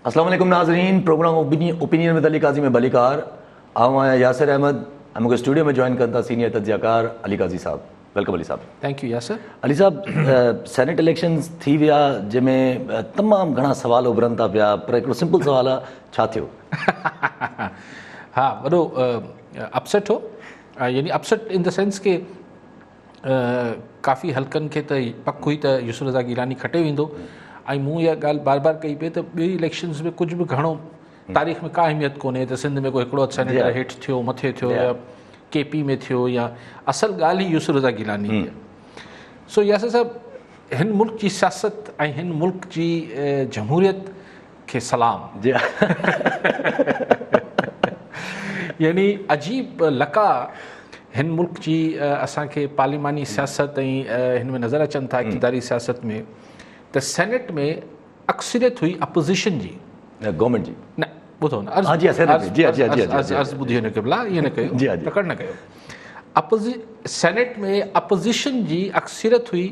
अस्सलाम वालेकुम नाज़रीन, प्रोग्राम ओपिनियन में अली काजी में बलीकार आऊँ आया यासिर अहमद मूंखे स्टूडियो में जॉइन करता सीनियर तजियाकार Ali Qazi sahab. Welcome Ali sahab. Thank you Yasir. Ali sahab, senate elections थी विया जंहिंमें तमामु घणा सवाल उभरनि था पिया, पर हिकिड़ो सिंपल सवाल आहे, छा थियो? हाँ, वॾो अपसेट हो, यानी अपसेट इन द सेंस के काफ़ी हल्कनि खे त पक हुई त यूसुफ रज़ा गिलानी खटे वेंदो ऐं मूं इहा ॻाल्हि बार बार कई पई त ॿिए इलेक्शन्स में कुझु बि घणो तारीख़ में का अहमियत कोन्हे त सिंध में को हिकिड़ो सेनेटर हेठि थियो, मथे थियो, या KP में थियो, या असल ॻाल्हि ई यूसुफ रज़ा गिलानी आहे। सो यासिर साहब, हिन मुल्क जी सियासत ऐं हिन मुल्क जी जमहूरियत खे सलाम। यानी अजीब लका हिन मुल्क जी असांखे पार्लिमानी सियासत ऐं हिन में नज़र अचनि था इक़्तिदारी सियासत में त सेनेट में अक्सरियत हुई अपोज़िशन जी, गवर्नमेंट जी न ॿुधो न, अर्ज़ ॿुधियो न कयो, ईअं न कयो, प्रकट न कयो। सेनेट में अपोज़िशन जी अक्सरियत हुई।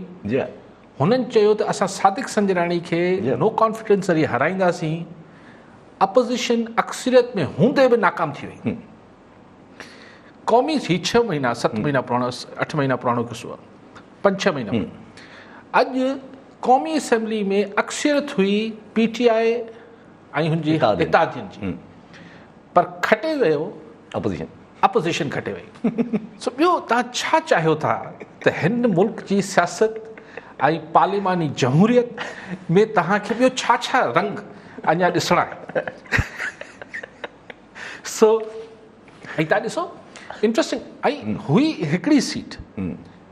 हुननि चयो त असां सादिक संजराणी खे नो कॉन्फिडेंस ज़रिए हराईंदासीं। अपोज़िशन अक्सरियत में हूंदे बि नाकाम थी वई। क़ौमी थी 6 महीना 7 महीना पुराणो, 8 महीना पुराणो किस्सो आहे, 5-6 महीना। अॼु क़ौमी असेंबली में अक्सरियत हुई PTI ऐं हुनजी इत्तेहादियुनि जी, पर खटे वियो अपोज़िशन खटे वई। सो ॿियो तव्हां छा चाहियो था त हिन मुल्क जी सियासत ऐं पार्लिमानी जमहूरियत में तव्हांखे ॿियो छा छा रंग अञा ॾिसणा आहे? सो ऐं तव्हां ॾिसो इंट्रस्टिंग, ऐं हुई हिकिड़ी सीट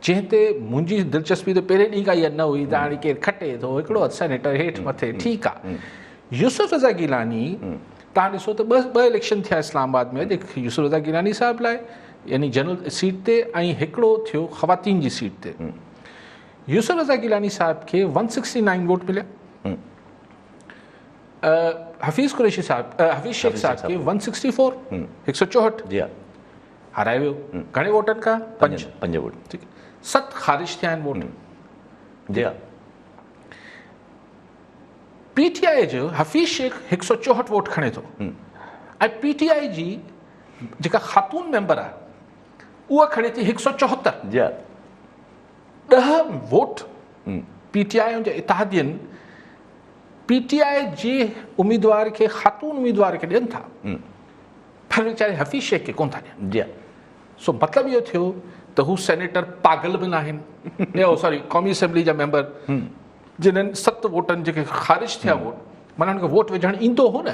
जंहिं ते मुंहिंजी दिलचस्पी त पहिरें ॾींहं खां इहा न हुई त हाणे केरु खटे थो, हिकिड़ो सेनेटर हेठि मथे, ठीकु आहे। यूसुफ रज़ा गिलानी, तव्हां ॾिसो त ॿ इलेक्शन थिया इस्लामाबाद में, हिकु यूसुफ रज़ा गिलानी साहिब लाइ यानी जनरल सीट ते, ऐं हिकिड़ो थियो ख़वातीन जी सीट ते। यूसुफ रज़ा गिलानी साहिब खे 169 वोट मिलिया, हफ़ीज़ कुरैशी साहिब, हफ़ीज़ शेख साहिब खे 164, 164 हाराए वियो। घणे वोटनि खां? 5 वोट। ठीकु, 7 ख़ारिज थिया आहिनि वोट। PTI जो हफ़ीज़ शेख 164 वोट खणे थो, ऐं PTI जी जेका ख़ातून मेंबर आहे उहा खणे थी 174। 10 वोट PTI जे इत्तेहादियुनि PTI जे उम्मीदवार खे, ख़ातून उम्मीदवार खे ॾियनि था, पर वीचारे हफ़ीज़ शेख खे कोन था ॾियनि। सो मतिलबु इहो थियो त हू सेनेटर पागल बि न आहिनि, सॉरी क़ौमी असेंबली जा मेंबर जिन्हनि 7 वोटनि जेके ख़ारिज थिया वोट, माना हुनखे वोट विझणु ईंदो हो न,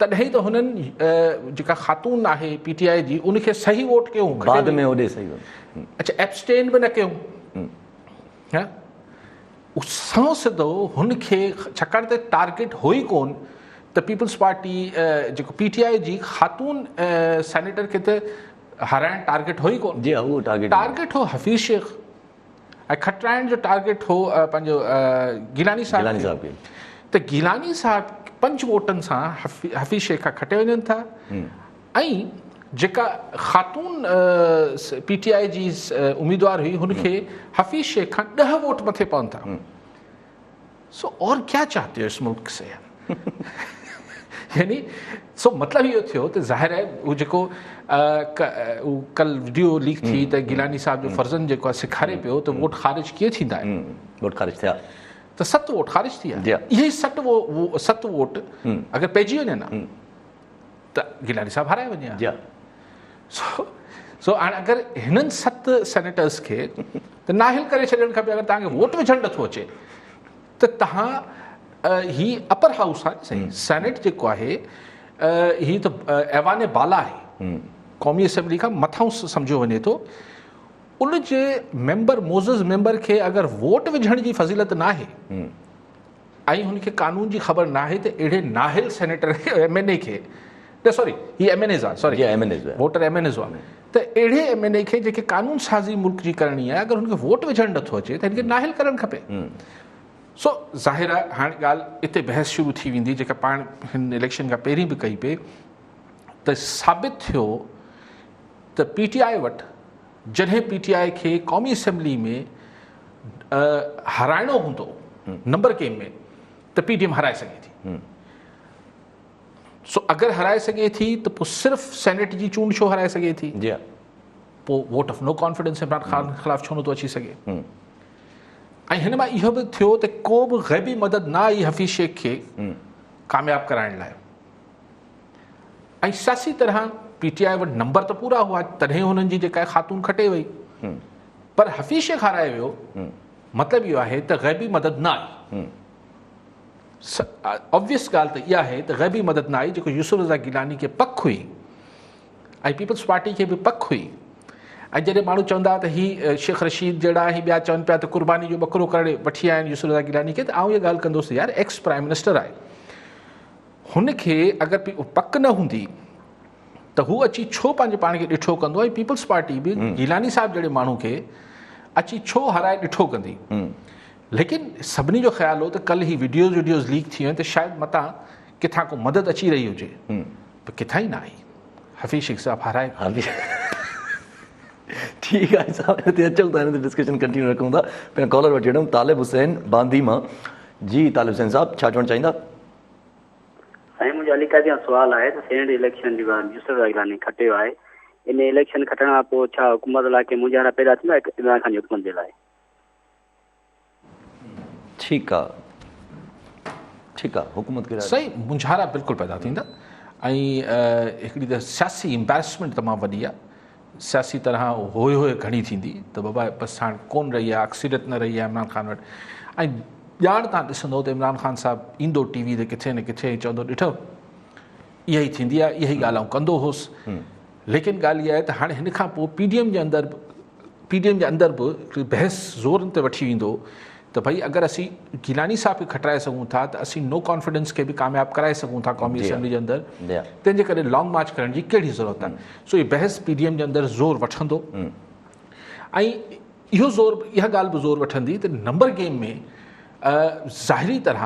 तॾहिं त हुननि जेका ख़ातून आहे PTI जी उनखे सही वोट कयूं, बाद में होॾे सही। अच्छा, एब्सटेन बि न कयूं, हा सौ सिधो हुनखे, छाकाणि त टारगेट हो ई कोन त पीपल्स पार्टी जेको PTI जी ख़ातून सेनेटर खे त हाराइण टारगेट हो ई कोन। जी उहो टारगेट हो हफ़ीज़ शेख, ऐं खटाइण जो टारगेट हो पंहिंजो गिलानी साहिब खे। त गिलानी साहिब 5 वोटनि सां हफ़ीज़ शेख खां खटे वञनि था, ऐं जेका ख़ातून PTI जी उम्मीदवार हुई हुनखे हफ़ीज़ शेख खां 10 वोट मथे पवनि था। सो और क्या चाहते हो इस मुल्क से? यानी सो मतिलबु इहो थियो त ज़ाहिर आहे उहो जेको कल वीडियो लीक थी त गिलानी साहिब जो फर्ज़न जेको आहे सेखारे पियो त वोट ख़ारिज कीअं थींदा आहिनि। वोट ख़ारिज थिया त 7 वोट ख़ारिज थी विया। इहे 7 वोट अगरि पइजी वञनि न त गिलानी साहिब हाराए वञे। सो हाणे अगरि हिननि 7 सेनेटर्स खे त नाहिल करे छॾणु खपे। अगरि तव्हांखे वोट विझणु नथो अचे त तव्हां ही अपर हाउस आहे सही, सेनेट जेको आहे ही त ऐवान बाला आहे, क़ौमी असेंबली खां मथां सम्झो वञे थो। उन जे मेंबर मोज़िज़ मेंबर खे अगरि वोट विझण जी फज़ीलत न आहे ऐं हुनखे कानून जी ख़बर न आहे त अहिड़े नाहिल सेनेटर MNA खे, सॉरी ही MNAs आहे, सॉरी वोटर MNAs आहे, त अहिड़े MNA खे जेके कानून साज़ी मुल्क जी करणी आहे, अगरि हुनखे वोट विझणु नथो अचे त हिनखे नाहिल करणु खपे। सो ज़ाहिर आहे हाणे ॻाल्हि हिते बहस शुरू थी वेंदी, जेका पाण हिन इलेक्शन खां पहिरीं बि कई पई, त साबित थियो त PTI वटि जॾहिं PTI खे क़ौमी असेंबली में हराइणो हूंदो नंबर गेम में, त PDM हराए सघे थी। सो अगरि हराए सघे थी त पोइ सिर्फ़ु सेनेट जी चूंड छो हराए सघे थी, जी पोइ vote of no confidence Imran Khan ख़िलाफ़ु छो नथो अची सघे। ऐं हिन मां इहो बि थियो त को बि ग़ैबी मदद न आई हफ़ीज़ शेख खे कामयाबु कराइण लाइ। ऐं सियासी तरह PTI वटि नंबर त पूरा हुआ, तॾहिं हुननि जी जेका ख़ातून खटे वई, पर हफ़ीज़ शेख हाराए वियो, मतिलबु इहो आहे त ग़ैबी मदद न आई। ऑब्वियस ॻाल्हि त इहा आहे त ग़ैबी मदद न आई, जेको यूसुफ रज़ा गिलानी खे पक हुई ऐं पीपल्स पार्टी खे बि पक हुई। ऐं जॾहिं माण्हू चवंदा त ही शेख रशीद जहिड़ा ही ॿिया चवनि पिया त क़ुर्बानी जो ॿकरो करे वठी आया आहिनि यूसुफ रज़ा गिलानी खे, त आउं इहा ॻाल्हि कंदुसि यार, एक्स प्राइम मिनिस्टर आहे, हुनखे अगरि पक न हूंदी त हू अची छो पंहिंजे पाण खे ॾिठो कंदो, ऐं पीपल्स पार्टी बि गिलानी साहिब जहिड़े माण्हू खे अची छो हराए ॾिठो कंदी। लेकिन सभिनी जो ख़्यालु हो त कल्ह ही वीडियोज़ लीक थी वियूं त शायदि मतां किथां को मदद अची रही हुजे, पर किथां ई न आई। हफ़ीज़ शेख साहब हाराए। ठीकु आहे साहब, हिते अचूं था, हिन ते डिस्कशन कंटिन्यू रखूं था। पहिरियों कॉलर वठी वठूं, तालिब हुसैन बांदी मां। जी तालिब हुसैन साहब, छा चवणु चाहींदा? साईं, मुंहिंजो अलीकाज़ी सुवालु आहे त सेनेट इलेक्शन जी यूसुफ रज़ा गिलानी खटियो आहे, इन इलेक्शन खटण खां पोइ छा हुकूमत लाइ के मुंझारा पैदा थींदा इमरान ख़ान जी हुकूमत जे लाइ? ठीकु आहे, ठीकु आहे, हुकूमत खे सही मुंझारा बिल्कुलु पैदा थींदा। ऐं हिकिड़ी त सियासी एम्बेरसमेंट तमामु वॾी आहे, सियासी तरह होए होए घणी थींदी त बाबा बसि हाणे कोन रही आहे, अक्सरियत न रही आहे इमरान ख़ान वटि। ऐं ॼाण तव्हां ॾिसंदो त इमरान ख़ान साहिबु ईंदो टीवी ते किथे न किथे चवंदो ॾिठो इहा ई थींदी आहे, इहा ई ॻाल्हि आउं कंदो हुउसि। लेकिन ॻाल्हि इहा आहे त हाणे हिन खां पोइ PDM जे अंदरि बि हिकिड़ी बहस ज़ोरनि ते वठी वेंदो त भई अगरि असीं गिलानी साहिब खे खटाए सघूं था त असीं नो कॉन्फिडेंस खे बि कामयाबु कराए सघूं था क़ौमी असेंबली जे अंदरि, तंहिंजे करे लॉन्ग मार्च करण जी कहिड़ी ज़रूरत आहे। सो इहा बहस PDM जे अंदरि ज़ोर वठंदो, ऐं इहो इहा ॻाल्हि बि ज़ोर वठंदी त नंबर गेम में ज़ाहिरी तरह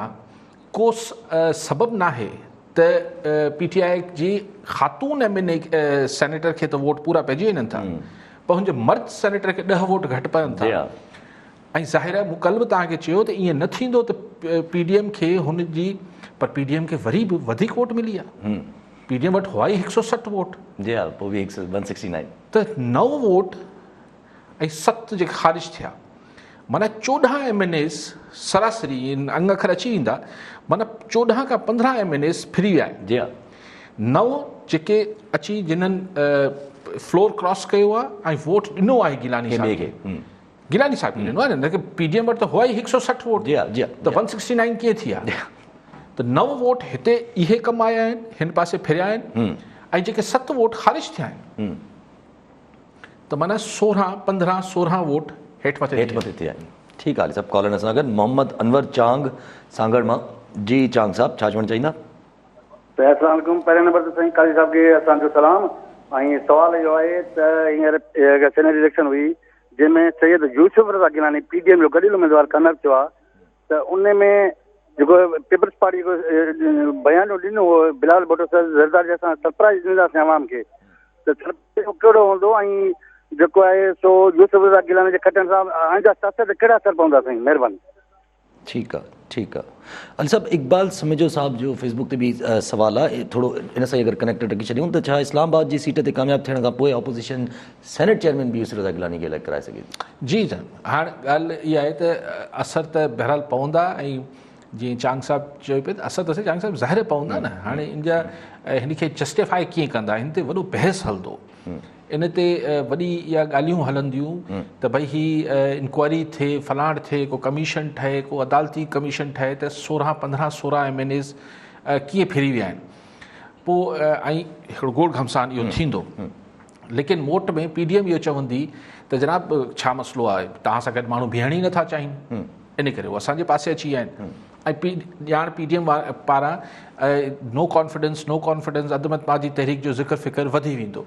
को सबबु न आहे त PTI जी ख़ातून MNA सेनेटर खे त वोट पूरा पइजी वञनि था, पर हुनजे मर्द सेनेटर खे 10 वोट घटि पवनि था। ऐं ज़ाहिर आहे मूं कल्ह बि तव्हांखे चयो त ईअं न थींदो त PDM खे हुनजी, पर PDM खे वरी बि वधीक वोट मिली आहे। PDM वटि हुआ ई 160 वोट, जी हा, पोइ बि 169, त 9 वोट ऐं 7 जेके ख़ारिज थिया, माना 14 MNAs सरासरी अंग अखर अची वेंदा, माना 14 खां 15 MNAs फ्री विया आहिनि। जी हा, 9 जेके अची जिन्हनि फ्लोर क्रॉस कयो आहे ऐं वोट ॾिनो आहे गिलानी साहिब खे, गिलानी साहिब ॾिनो आहे न, PDM वटि त हुआ ई 160 वोट, जी हा, जी हा, त 169 कीअं थी आहे? त 9 वोट हिते इहे कमु आया आहिनि, हिन पासे फिरिया आहिनि, ऐं जेके 7 वोट ख़ारिज थिया आहिनि, त माना 15-16 वोट हेठि मथे थिया आहिनि। ठीकु आहे सभु कॉलर सां गॾु मोहम्मद अनवर चांग सांगड़ मां। जी चांग साहब, छा चवणु चाहींदा? अस्सलाम वालेकुम। पहिरें नंबर ते साईं काज़ी साहब खे असांजो सलाम। ऐं सुवालु इहो आहे त हींअर सेनेट इलेक्शन हुई जंहिंमें सैयद यूसुफ रज़ा गिलानी PDM जो गॾियल उम्मीदवार कामयाबु थियो आहे, त उन में जेको पीपल्स पार्टी जो बयानो ॾिनो हो बिलाल भुट्टो साहिब ज़रदारी, असां सरप्राइज़ ॾींदासीं आवाम खे, त सरप्राइज़ कहिड़ो हूंदो ऐं जेको आहे सो यूसुफ रज़ा गिलानी जे खटण सां आईंदा सियासत ते कहिड़ा असर पवंदा साईं? महिरबानी। ठीकु आहे, ठीकु आहे। अली साहब, इक़बाल समेजो साहब जो फेसबुक ते बि सवालु आहे, थोरो इन सां अगरि कनेक्टेड रखी छॾियूं त छा इस्लामाबाद जी सीट ते कामयाबु थियण खां पोइ ऑपोज़िशन सेनेट चेयरमैन बि यूसुफ रज़ा गिलानी खे इलेक्ट कराए सघे थी? जी जन, हाणे ॻाल्हि इहा आहे त असर त बहरहाल पवंदा, ऐं जीअं चांग साहिबु चयो पियो त असर त चांग साहिबु ज़ाहिर पवंदा न। हाणे इन जा हिन खे जस्टिफाई कीअं कंदा, हिन ते वॾो बहस हलंदो, इन ते वॾी इहा ॻाल्हियूं हलंदियूं त भई ही इंक्वायरी थिए, फलाण थिए, को कमीशन ठहे, को अदालती कमीशन ठहे त 15-16 MNAs कीअं फिरी विया आहिनि, पोइ ऐं हिकिड़ो गोड़ घमसान इहो थींदो। लेकिन मोट में PDM इहो चवंदी त जनाब छा मसइलो आहे, तव्हां सां गॾु माण्हू बीहण ई नथा चाहिनि, इन करे उहे असांजे पासे अची विया आहिनि। ऐं ॼाण PDM पारां नो कॉन्फिडेंस अदमतमादी तहरीक जो ज़िक्र फ़िक्र वधी वेंदो।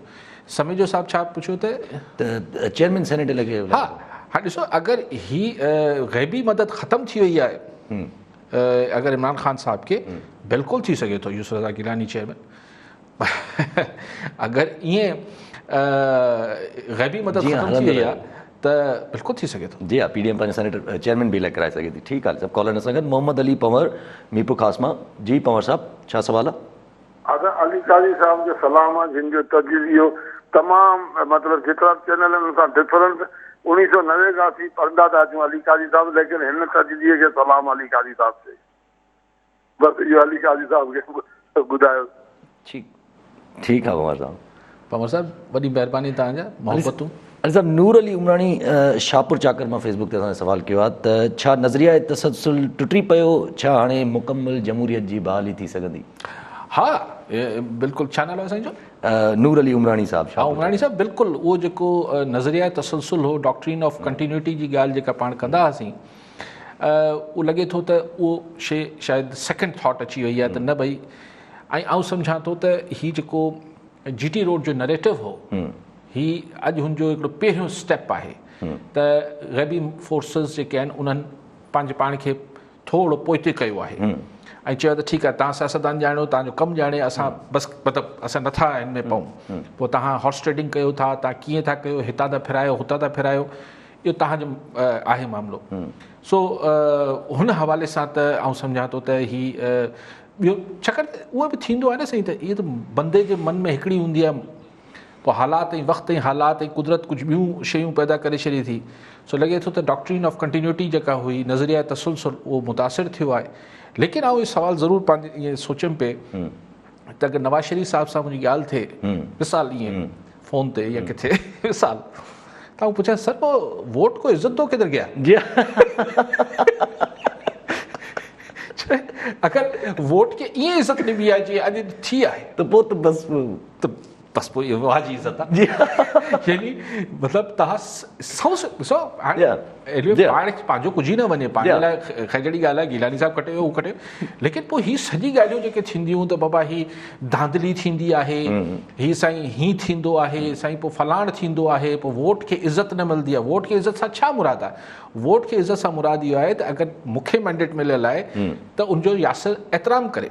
समेजो साहिबु छा पुछियो त चेयरमैन सेनेट लॻे? हा हा, ॾिसो अगरि ही ग़ैबी मदद ख़तमु थी वई आहे, अगरि इमरान ख़ान साहिब खे, बिल्कुलु थी सघे थो यूसुफ रज़ा गिलानी चेयरमैन। अगरि ईअं ग़ैबी मदद ख़तमु थी वई आहे त बिल्कुलु थी सघे थो। जी हा, PDM पंहिंजो सेनेटर चेयरमैन बि इलेक्ट कराए सघे थी। ठीकु आहे सभु कॉलर सां गॾु मोहम्मद अली पंवर मीरपुर ख़ास मां। जी पंवर साहब, छा सवालु आहे? अली काज़ी साहब जो सलाम आहे, जिन जो तजज़ियो तमामु मतिलबु जेतिरा चैनल आहिनि उन सां डिफरेंट 1990 खां असीं पढ़ंदा था अचूं अली काज़ी साहब, लेकिन हिन तजज़िये खे सलाम अली काज़ी साहब से बसि इहो अली काज़ी साहब खे ॿुधायो। ठीकु आहे पवार साहब। पवार साहब वॾी महिरबानी तव्हांजा, मोहबतूं। अली साहब, नूर अली उमराणी शाहपुर चाकर मां फेसबुक ते असांखे सवाल कयो आहे त छा नज़रिया तसलसल टुटी पियो, छा हाणे मुकमल जमहूरियत जी बहाली थी सघंदी? हा बिल्कुलु। छा नालो आहे साईं जो? नूर अली उमराणी साहब। हा उमराणी साहब, बिल्कुलु उहो जेको नज़रिया तसलसल हो, डॉक्ट्रिन ऑफ कंटिन्यूटी जी ॻाल्हि जेका पाण कंदा हुआसीं, उहो लॻे थो त उहो शइ शायदि सेकेंड थॉट अची वई आहे त न भई। ऐं आउं सम्झां थो त हीउ जेको GT रोड जो नरेटिव हो, हीउ अॼु हुनजो हिकिड़ो पहिरियों स्टेप आहे त ग़ैबी फोर्सिस जेके आहिनि उन्हनि पंहिंजे पाण खे थोरो पोइते कयो आहे ऐं चयो त ठीकु आहे, तव्हां सियासतदान ॼाणो, तव्हांजो कमु ॼाणे, असां बसि मतिलबु असां नथा हिन में पऊं। पोइ तव्हां हॉर्स ट्रेडिंग कयो था, तव्हां कीअं था कयो, हितां था फिरायो हुतां था फिरायो, इहो तव्हांजो आहे मामिलो। सो हुन हवाले सां त आउं सम्झां थो त हीउ ॿियो, छाकाणि त उहो बि थींदो आहे न साईं, त इहो त बंदे जे मन में हिकिड़ी हूंदी आहे, पोइ हालात ऐं वक़्तु ऐं हालात ऐं कुदरत कुझु ॿियूं शयूं पैदा करे छॾे थी। सो लॻे थो त डॉक्ट्रिन ऑफ कंटिन्यूटी जेका हुई, नज़रिया तसलसल, उहो मुतासिर थियो आहे। लेकिन आउं इहो सवाल ज़रूरु पंहिंजे ईअं सोचियुमि पे त अगरि नवाज़ शरीफ़ साहिब सां मुंहिंजी ॻाल्हि थिए, मिसाल ईअं फ़ोन ते या किथे मिसाल, त आउं पुछां, सर वो वोट को इज़्ज़त दो किधर गया? अगरि वोट खे ईअं इज़त ॾिबी आहे जीअं अॼु थी आहे, त पोइ त बसि पोइ इहो वाह जी इज़त आहे। यानी मतिलबु तव्हां ॾिसो, हाणे पंहिंजो कुझु ई न वञे, पंहिंजे लाइ खजड़ी ॻाल्हि आहे, गिलानी साहिबु कटे हू कटे, लेकिन पोइ हीअ सॼी ॻाल्हियूं जेके थींदियूं त बाबा हीअ धांधली थींदी आहे, हीअ साईं हीअं थींदो आहे, साईं पोइ फलाण थींदो आहे, पोइ वोट खे इज़त न मिलंदी आहे। वोट खे इज़त सां छा मुराद आहे? वोट खे इज़त सां मुराद इहो आहे त अगरि मूंखे मैंडेट मिलियल आहे त उनजो यासिर एतिराम करे,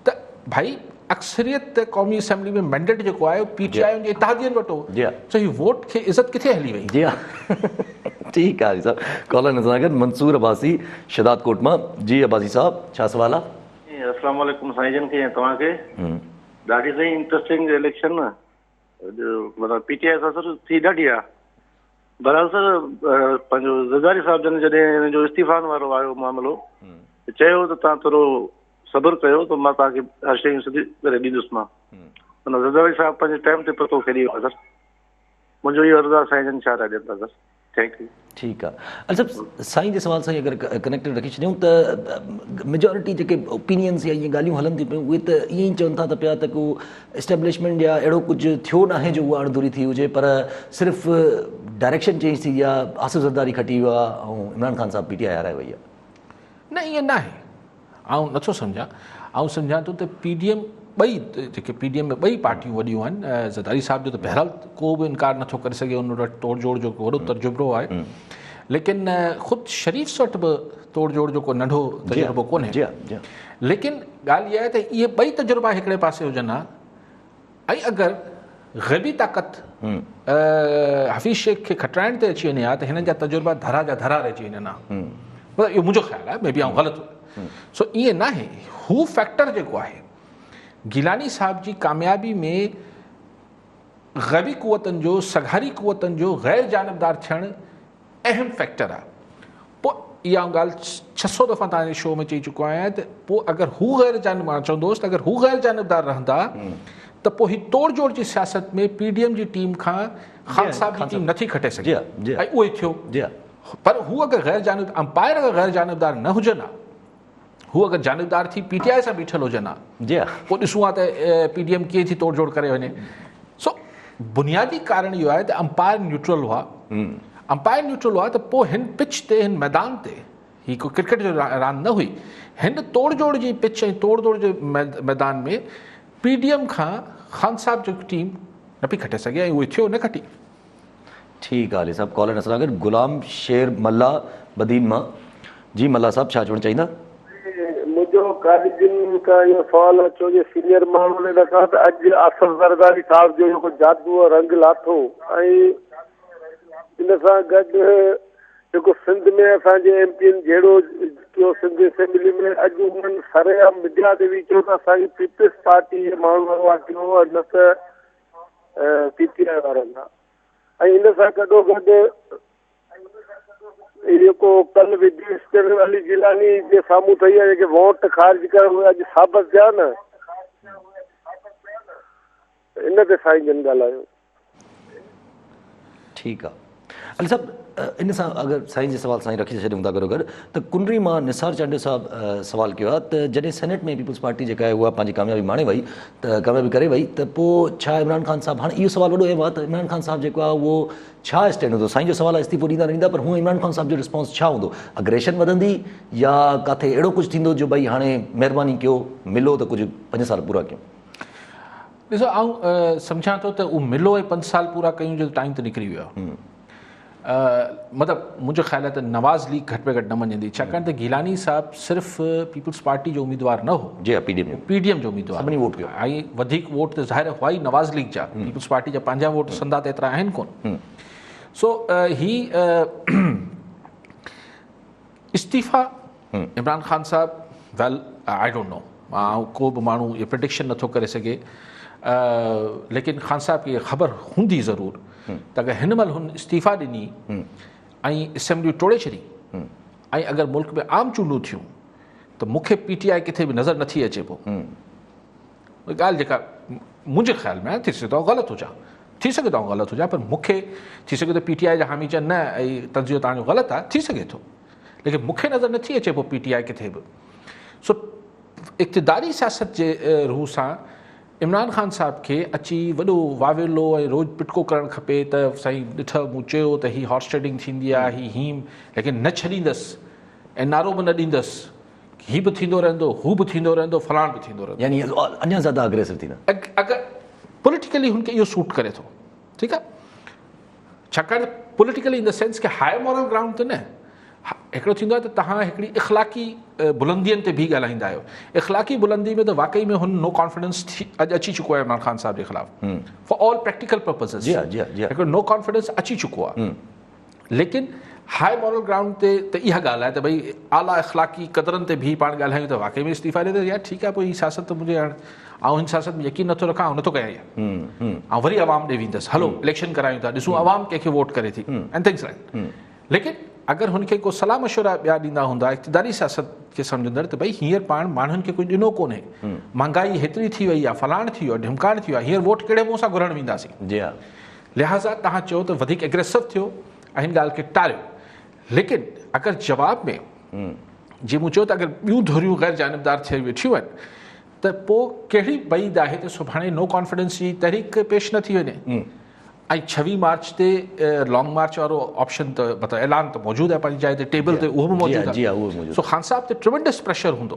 त भाई अक्सरियत क़ौमी असेंबली में मैंडेट जेको आहे PTI जे इत्तेहादियनि वटि हो, त हीअ वोट खे इज़त किथे हली वई? जी हा, ठीकु आहे साहब। कॉलर नज़र गॾु मंसूर अब्बासी शदाद कोट मां। जी अब्बासी साहब, छा सवाल आहे? अस्सलाम वालेकुम साईं जन खे तव्हांखे। ॾाढी सही इंट्रस्टिंग इलेक्शन न, मतिलबु PTI सां सर थी ॾाढी आहे। बहरहाल सर पंहिंजो ज़रदारी साहिब जन जॾहिं हिन जो इस्तीफ़ान वारो आयो मामिलो, चयो त तव्हां थोरो सब्र कयो त मां तव्हांखे हर शयूं सिधी करे ॾींदुसि। मां माना ज़रदारी साहिब पंहिंजे टाइम ते पतो खेॾी वियो सर। मुंहिंजो इहो अर्ज़ु आहे साईं जन छा था ॾियनि था सर। Thank U. ठीकु आहे। अच्छा, साईं जे सवाल सां अगरि कनेक्टेड रखी छॾियूं त मेजॉरिटी जेके ओपिनियंस या इहे ॻाल्हियूं हलनि थियूं पियूं, उहे त ईअं ई चवनि था त पिया त को एस्टेब्लिशमेंट या अहिड़ो कुझु थियो न आहे जो उहा अणधूरी थी हुजे, पर सिर्फ़ु डायरेक्शन चेंज थी आहे, आसिफ़ ज़रदारी खटी वियो आहे ऐं इमरान ख़ान साहब PTI हाराए वई आहे। न, ईअं न आहे। आउं नथो सम्झां। आउं सम्झां थो त PDM ॿई जेके PDM में ॿई पार्टियूं वॾियूं आहिनि, ज़रदारी साहिब जो त बहरहाल को बि इनकार नथो करे सघे, उन वटि तोड़ जोड़ जो वॾो तजुर्बो आहे। लेकिन ख़ुदि शरीफ़ वटि बि तोड़ जोड़ जो को नंढो तजुर्बो कोन्हे। लेकिन ॻाल्हि इहा आहे त इहे ॿई तजुर्बा हिकिड़े पासे हुजनि हा, ऐं अगरि ग़ैबी ताक़त हफ़ीज़ शेख खे खटाइण ते अची वञे हा त हिननि जा तजुर्बा धरा जा धरा रहिजी वञनि हा। मतिलबु इहो मुंहिंजो ख़्यालु आहे, मे बि आउं ग़लति। सो ईअं न आहे। हू फैक्टर जेको आहे गिलानी साहब जी कामयाबी में ग़ैबी क़ुवतनि जो, सघारी क़ुवतनि जो ग़ैर जानबदार थियणु अहम फैक्टर आहे। पोइ इहा ॻाल्हि 600 दफ़ा तव्हांजे शो में चई चुको आहियां त पोइ अगरि हू ग़ैर जानब, मां चवंदोसि त अगरि हू ग़ैर जानबदार रहंदा त पोइ ही तोड़ जोड़ जी सियासत में PDM जी टीम खां ख़ान साहब जी टीम नथी खटे सघे, ऐं उहो ई थियो। पर हू अगरि ग़ैर जानब, अंपायर अगरि ग़ैर जानबदार न हुजनि हा, हू अगरि जानबदार थी PTI सां बीठल हुजनि हा, पोइ ॾिसूं हा त PDM कीअं थी तोड़ जोड़ करे वञे। सो बुनियादी कारण इहो आहे त अंपायर न्यूट्रल हुआ। अंपायर न्यूट्रल हुआ त पोइ हिन पिच ते, हिन मैदान ते, ही को क्रिकेट जो रांदि न हुई, हिन तोड़ जोड़ जी पिच ऐं तोड़ जोड़ जे मैदान में PDM खां ख़ान साहब जो टीम न पई खटे सघे, ऐं उहे थियो न खटी। ठीकु आहे अली साहब। कॉलर असां गॾु गुलाम शेर मल्ला बदीन मां। जी मल्ला साहब, छा चवणु चाहींदा? मुंहिंजो कारिगिन खां इहो सवाल आहे, छो जो सीनियर माण्हू ने लॻा त अॼु आसिफ़ ज़रदारी साहिब जो जेको जादू रंग लाथो, ऐं इन सां गॾु जेको सिंध में असांजे एमपीनि जहिड़ो कयो सिंध असेंबली में, अॼु उन्हनि सरेआम मीडिया ते बि चयो त असांजी पीपल्स पार्टी जे माण्हुनि वारो कयो न त पीटीआई वारनि सां। ऐं इन सां गॾोगॾु जेको कल विदेश अली जिलानी जे साम्हूं ठही आहे जेके वोट ख़ारिज करण उहे अॼु साबित थिया न, इन ते साईं जन ॻाल्हायो। ठीकु आहे अली साहब, इन सां अगरि साईं जे सवाल साईं रखी छॾियूं था गॾोगॾु त कुंडरी मां निसार चांडियो साहिबु सवाल कयो आहे त जॾहिं सेनेट में पीपल्स पार्टी जेका आहे उहा पंहिंजी कामयाबी माणे वई त कामयाबी करे वई त पोइ छा इमरान ख़ान साहिबु, हाणे इहो सवाल वॾो एम आहे त इमरान ख़ान साहिबु जेको आहे उहो छा स्टैंड हूंदो? साईं जो सवाल आहे इस्तीफ़ो ॾींदा न ॾींदा, पर हूअं इमरान ख़ान साहिब जो रिस्पॉन्स छा हूंदो? अग्रेशन वधंदी या किथे अहिड़ो कुझु थींदो जो भई हाणे महिरबानी कयो मिलो त कुझु 5 साल पूरा कयूं? ॾिसो, आउं सम्झां थो त उहो मिलो ऐं 5 साल पूरा कयूं जो टाइम त निकिरी वियो आहे। मतिलबु मुंहिंजो ख़्यालु आहे त नवाज़ लीग घटि में घटि न मञंदी, छाकाणि त गिलानी साहिबु सिर्फ़ु पीपल्स पार्टी जो उम्मीदवार न हो, जी पीडीएम जो उम्मीदवार, सभिनी वोट कयो ऐं वधीक वोट त ज़ाहिर हुआ ई नवाज़ लीग जा, पीपल्स पार्टी जा पंहिंजा वोट संदा त एतिरा आहिनि कोन। सो ही इस्तीफ़ा इमरान ख़ान साहिबु, वेल आई डोंट नो, को बि माण्हू इहो प्रिडिक्शन नथो करे सघे, लेकिन ख़ान साहिब खे ख़बर हूंदी ज़रूरु त अगरि हिन महिल हुन इस्तीफ़ा ॾिनी ऐं असेंबली टोड़े छॾी ऐं अगरि मुल्क में आम चूंडूं थियूं त मूंखे पीटीआई किथे बि नज़र नथी अचे पोइ। ॻाल्हि जेका मुंहिंजे ख़्याल में आहे, थी सघे थो ग़लति हुजां, थी सघे थो ग़लति हुजां, पर मूंखे थी सघे थो पीटीआई जा हामी चवनि न तंज़ियो तव्हांजो ग़लति आहे, थी सघे थो, लेकिन मूंखे नज़र नथी अचे पोइ पीटीआई किथे बि। सो इक़्तिदारी सियासत जे रूह सां इमरान ख़ान साहिब खे अची वॾो वावेलो ऐं रोज़ पिटको करणु खपे त साईं ॾिठ मूं चयो त ही हॉर्स ट्रेडिंग थींदी आहे, हीम, लेकिन न छॾींदसि ऐं नारो बि न ॾींदसि, हीउ बि थींदो रहंदो, हू बि थींदो रहंदो, फलाण बि थींदो रहंदो, यानी अञा ज़्यादा अग्रेसिव थींदा। अगरि पॉलिटिकली हुनखे इहो सूट करे थो, ठीकु आहे, छाकाणि पॉलिटिकली इन द सेंस के हाई मॉरल ग्राउंड ते न, हिकिड़ो थींदो आहे त तव्हां हिकिड़ी इख़लाक़ी बुलंदियुनि ते बि ॻाल्हाईंदा आहियो। इख़लाक़ी बुलंदी में त वाक़ई में हुन नो कॉन्फिडेंस अॼु अची चुको आहे इमरान ख़ान साहिब जे ख़िलाफ़ु, फॉर ऑल प्रैक्टिकल पर्पसेस हिकिड़ो नो कॉन्फिडेंस अची चुको आहे। लेकिन हाई मॉरल ग्राउंड ते त इहा ॻाल्हि आहे त भई आला इख़लाक़ी क़दरनि ते बि पाण ॻाल्हायूं त वाक़ई में इस्तीफ़ा ॾे त यार ठीकु आहे, पोइ हीअ सियासत त मुंहिंजे हाणे ऐं हिन सियासत में यकीन नथो रखां, नथो कयां ऐं वरी आवाम ॾे वेंदसि, हलो इलेक्शन करायूं था, ॾिसूं आवाम कंहिंखे वोट करे थी एंड थिंग्स लाइक। लेकिन अगरि हुनखे को सलाह मशवरा ॿिया ॾींदा हूंदा इक़्तिदारी सियासत खे सम्झंदड़ त भई हींअर पाण माण्हुनि खे कुझु ॾिनो कोन्हे, महांगाई हेतिरी थी वई आहे, फलाण थी वियो आहे, ढिमकाण थी वियो आहे, हींअर वोट कहिड़े मुंहं सां घुरण वेंदासीं, लिहाज़ा तव्हां चयो त वधीक एग्रेसिव थियो ऐं हिन ॻाल्हि खे टारियो। लेकिन अगरि जवाब में जीअं मूं चयो त अगरि ॿियूं धुरियूं गैर जानबदार थी वेठियूं आहिनि त पोइ कहिड़ी बईद आहे त सुभाणे नो कॉन्फिडेंस जी तहरीक पेश न थी वञे ऐं 26 मार्च ते लॉन्ग मार्च वारो ऑप्शन त मतिलबु ऐलान त मौजूदु आहे पंहिंजी जाइ ते, टेबल ते उहो बि मौजूदु आहे। सो ख़ान साहिब ते ट्रिमेंडस प्रेशर हूंदो,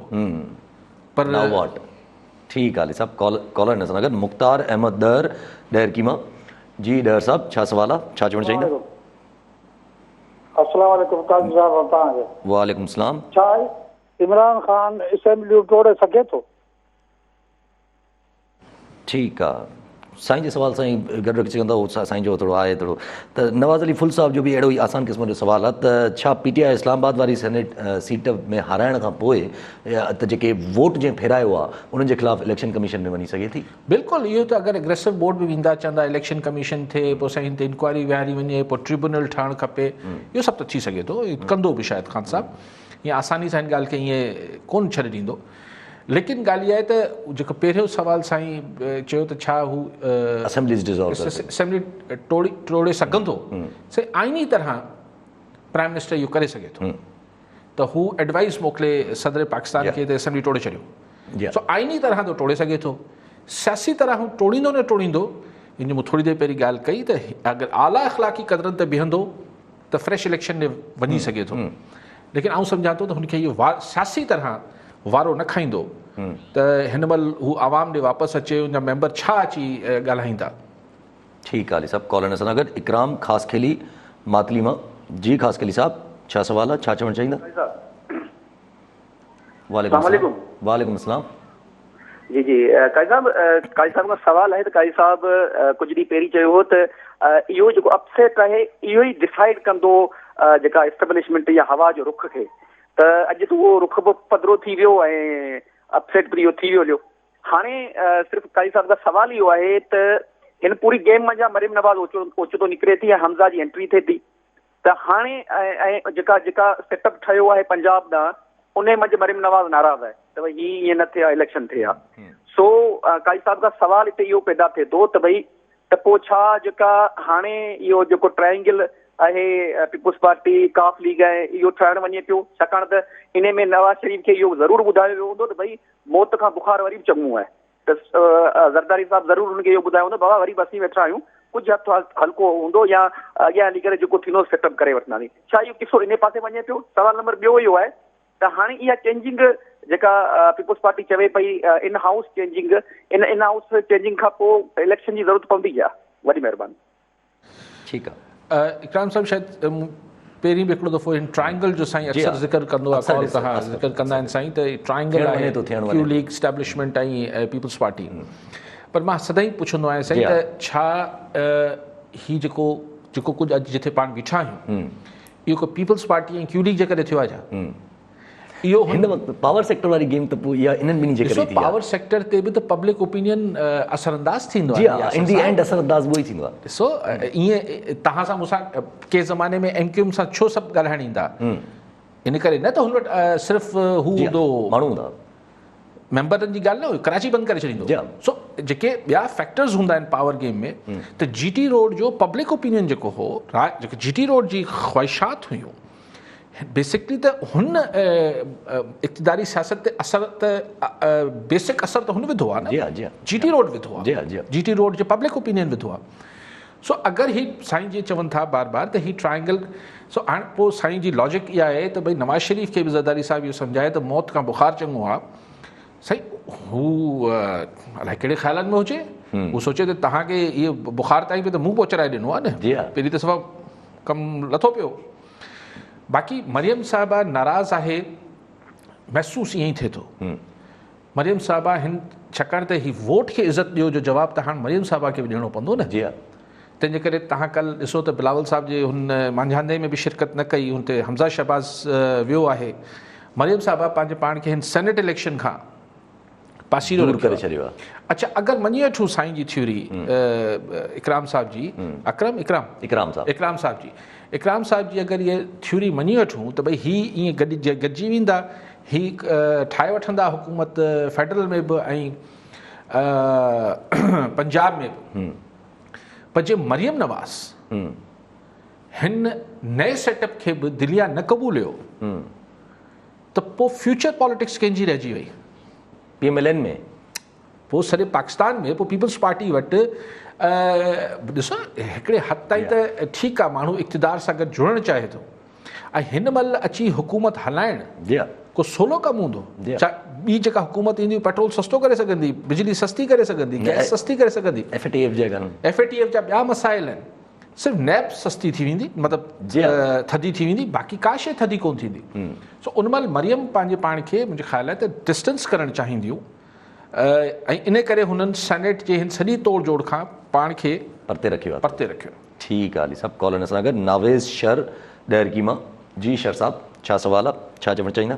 पर ठीकु आहे साहब। कॉलर नज़र अगरि मुख़्तार अहमद डर डैर कीमा जी, डर साहब छा सवाल आहे, छा चवणु चाहींदा? अस्सलाम वालेकुम काज़ी साहब, तव्हांखे वालेकुम सलाम। छा इमरान ख़ान असेंबली तोड़े सघे थो? ठीकु आहे, साईं जे सवाल साईं गॾु रखी सघंदा, उहो साईं जो थोरो आहे थोरो त नवाज़ अली फुल साहब जो बि अहिड़ो ई आसान क़िस्म जो सवाल आहे त छा पीटीआई इस्लामाबाद वारी सेनेट सीट में हाराइण खां पोइ त जेके वोट जंहिं फेरायो आहे उन्हनि जे ख़िलाफ़ु इलेक्शन कमीशन में वञी सघे थी? बिल्कुलु, इहो त अगरि एग्रेसिव बोर्ड बि वेंदा चवंदा इलेक्शन कमीशन थिए, पोइ साईं ते इंक्वायरी विहारी वञे, पोइ ट्रिब्यूनल ठहणु खपे, इहो सभु त थी सघे थो, कंदो बि शायदि ख़ान साहिबु, ईअं आसानी सां हिन ॻाल्हि खे ईअं कोन छॾे ॾींदो। लेकिन ॻाल्हि इहा आहे त जेको पहिरियों सवाल साईं चयो त छा हू असेंबली टोड़े सघंदो, से आइनी तरह प्राइम मिनिस्टर इहो करे सघे थो त हू एडवाइस मोकिले सदर पाकिस्तान खे त असेंबली टोड़े छॾियो। सो आइनी तरह तो टोड़े सघे थो, सियासी तरह हू टोड़ींदो न टोड़ींदो, इन मूं थोरी देरि पहिरीं ॻाल्हि कई त अगरि आला अख़लाक़ी क़दरनि ते बीहंदो त फ्रेश इलेक्शन में वञी सघे थो। लेकिन आउं सम्झां थो त हुनखे इहो सियासी तरह वारो न खाईंदो त हिन महिल हू आवाम ॾे वापसि अचे, उन मेंबर छा अची ॻाल्हाईंदा। ठीकु आहे साहब। कॉलर सां गॾु इकराम ख़ासि खेली मातली मां जी, ख़ासि खेली साहब छा सवाल आहे, छा चवणु चाहींदा? वालेकुम अस्सलाम। जी जी काजी साहब का सवाल है। तो काजी साहब कुछ ॾींहं पहिरीं चयो हो त इहो जेको अपसेट आहे इहो ई डिसाइड कंदो जेका एस्टेब्लिशमेंट या हवा जो रुख खे, त अॼु त उहो रुख बि पधिरो थी वियो ऐं अपसेट बि इहो थी वियो। हाणे सिर्फ़ु काई साहब का सवाल इहो आहे त हिन पूरी गेम मंझां मरियम नवाज़ ओचितो निकिरे थी ऐं हमज़ा जी एंट्री थिए थी, त हाणे ऐं जेका सेटअप ठहियो आहे पंजाब ॾांहुं उन मंझि मरियम नवाज़ नाराज़ आहे त भई हीअं ईअं न थिए इलेक्शन थिए हा। सो काई साहब का सवाल हिते इहो पैदा थिए थो त भई त पोइ छा जेका हाणे इहो जेको ट्रायंगल आहे पीपुल्स पार्टी काफ लीग आहे इहो ठहणु वञे पियो, छाकाणि त इन में नवाज़ शरीफ़ खे इहो ज़रूरु ॿुधायो वियो हूंदो त भई मौत खां बुखार वरी बि चङो आहे, त ज़रदारी साहब ज़रूरु हुनखे इहो ॿुधायो हूंदो बाबा वरी बि असीं वेठा आहियूं, कुझु हथु हल्को हूंदो या अॻियां हली करे जेको थींदो सेटअप करे वठंदासीं। छा इहो किसो इन पासे वञे पियो? सवाल नंबर ॿियो इहो आहे त हाणे इहा चेंजिंग जेका पीपुल्स पार्टी चवे पई in house changing, in house changing खां पोइ इलेक्शन जी ज़रूरत पवंदी आहे? वॾी महिरबानी। ठीकु आहे। इकराम साहब शायदि पहिरीं बि हिकिड़ो दफ़ो हिन ट्रायंगल जो साईं अक्सर ज़िक्र कंदो आहे, कॉल कहा ज़िक्र कंदा आहिनि साईं त ट्रायंगल आहे क्यू लीग स्टैब्लिशमेंट ऐं पीपुल्स पार्टी। पर मां सदाईं पुछंदो आहियां साईं त छा ही जेको कुझु अॼु जिथे पाण बीठा आहियूं इहो को पीपुल्स पार्टी ऐं क्यू लीग जे करे थियो आहे छा? इहो हिन वक़्तु पावर सेक्टर वारी गेम त पोइ इहा इन्हनि ॿिन्ही जे करे थी। पावर सेक्टर ते बि त पब्लिक ओपिनियन असरअंदाज़ थींदो आहे, इन दी एंड असरअंदाज़ उहो ई थींदो आहे। ॾिसो ईअं तव्हां सां मूंसां के ज़माने में एमक्यूएम सां छो सभु ॻाल्हाइण ईंदा, इन करे न त हुन वटि सिर्फ़ु हू हूंदो माण्हू हूंदा, मेंबरनि जी ॻाल्हि न हुई, कराची बंदि करे छॾींदो। सो जेके ॿिया फैक्टर्स हूंदा आहिनि पावर गेम में, त जीटी रोड जो पब्लिक ओपिनियन जेको हो, जेके जीटी रोड जी ख़्वाहिशात हुयूं, बेसिकली त हुन इक़्तिदारी सियासत ते असर त बेसिक असर त हुन विधो आहे न, जीटी रोड विधो आहे, जीटी रोड जो पब्लिक ओपिनियन विधो आहे। सो अगरि ही साईं जी चवनि था बार बार त ही ट्रायंगल, सो हाणे पोइ साईं जी लॉजिक इहा आहे त भई नवाज़ शरीफ़ खे बि ज़रदारी साहिबु इहो सम्झाए त मौत खां बुखार चङो आहे। साईं हू अलाए कहिड़े ख़्यालनि में हुजे, हू सोचे त तव्हांखे इहो बुखार ताईं बि त मूं पहुचाए ॾिनो आहे न, पहिरीं त सफ़ा कमु लथो पियो। बाक़ी मरियम साहिबा नाराज़ आहे, महसूसु ईअं ई थिए थो। मरियम साहिबा हिन छाकाणि त ही वोट खे इज़त ॾियो जो जवाबु त हाणे मरियम साहिबा खे बि ॾियणो पवंदो न। तंहिंजे करे तव्हां कल्ह ॾिसो त बिलावल साहिब जे हुन मांझांदे में बि शिरकत न कई, हुन ते हमज़ा शहबाज़ वियो आहे। मरियम साहिबा पंहिंजे पाण खे हिन सेनेट इलेक्शन खां पासीरो करे छॾियो आहे। अच्छा, अगरि मञी वठूं साईं जी थ्योरी इकराम साहिब जी, इकराम साहिब जी अगरि इहा थ्योरी मञी वठूं त भई ही ईअं गॾिजी वेंदा, ही ठाहे वठंदा हुकूमत फेडरल में बि ऐं पंजाब में बि, पर जे मरियम नवाज़ हिन नए सेटअप खे बि दिलिया न क़बूलियो त पोइ फ्यूचर पॉलिटिक्स कंहिंजी रहिजी वई? PMLN में, पोइ सॼे पाकिस्तान में पोइ पीपल्स पार्टी वटि ॾिसो हिकिड़े हद ताईं त ठीकु आहे, माण्हू इक़्तिदार सां गॾु जुड़णु चाहे थो ऐं हिन महिल अची हुकूमत हलाइणु को सोलो कमु हूंदो छा? ॿी जेका हुकूमत ईंदी पेट्रोल सस्तो करे सघंदी, बिजली सस्ती करे सघंदी, गैस सस्ती करे सघंदी, FATF जा ॿिया मसाइल आहिनि, सिर्फ़ु नैब सस्ती थी वेंदी, मतिलबु थधी थी वेंदी, बाक़ी का शइ थधी कोन थींदी। सो उन महिल मरियम पंहिंजे पाण खे मुंहिंजे ख़्याल आहे त डिस्टेंस करणु चाहींदियूं ऐं इन करे हुननि सेनेट जे हिन सॼी तोड़ जोड़ खां पाण खे परते रखियो। ठीकु आहे, सभु कॉल सां गॾु नावेज़ शर ॾहरकी मां। जी शर साहब, छा सवाल आहे, छा चवणु चाहींदा?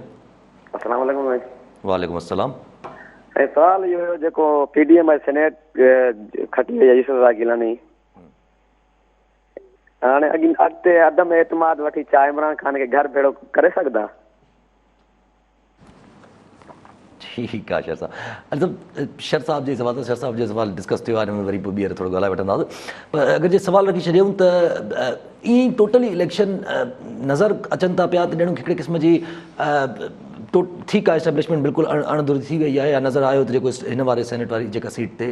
अस्सलाम वालेकुम। वालेकुम अस्सलाम। ऐं सवाल इहो हुयो जेको PDM ऐं सेनेट खटी वई आहे यूसुफ गिलानी, हाणे अॻिते अदम एतमाद वठी छा इमरान ख़ान खे घर भेड़ो करे सघंदा? ठीकु आहे शर साहब। शर साहब जे सवाल, शर साहब जो सवाल डिस्कस थियो आहे, हिन में वरी पोइ ॿीहर थोरो ॻाल्हाए वठंदासीं। पर अगरि जे सवाल रखी छॾियूं त ईअं ई टोटली इलेक्शन नज़र अचनि था पिया त ॼणो हिकिड़े क़िस्म जी ठीकु आहे एस्टेब्लिशमेंट बिल्कुलु अणधुरी थी वई आहे, या नज़र आयो त जेको हिन वारे सेनेट वारी जेका सीट ते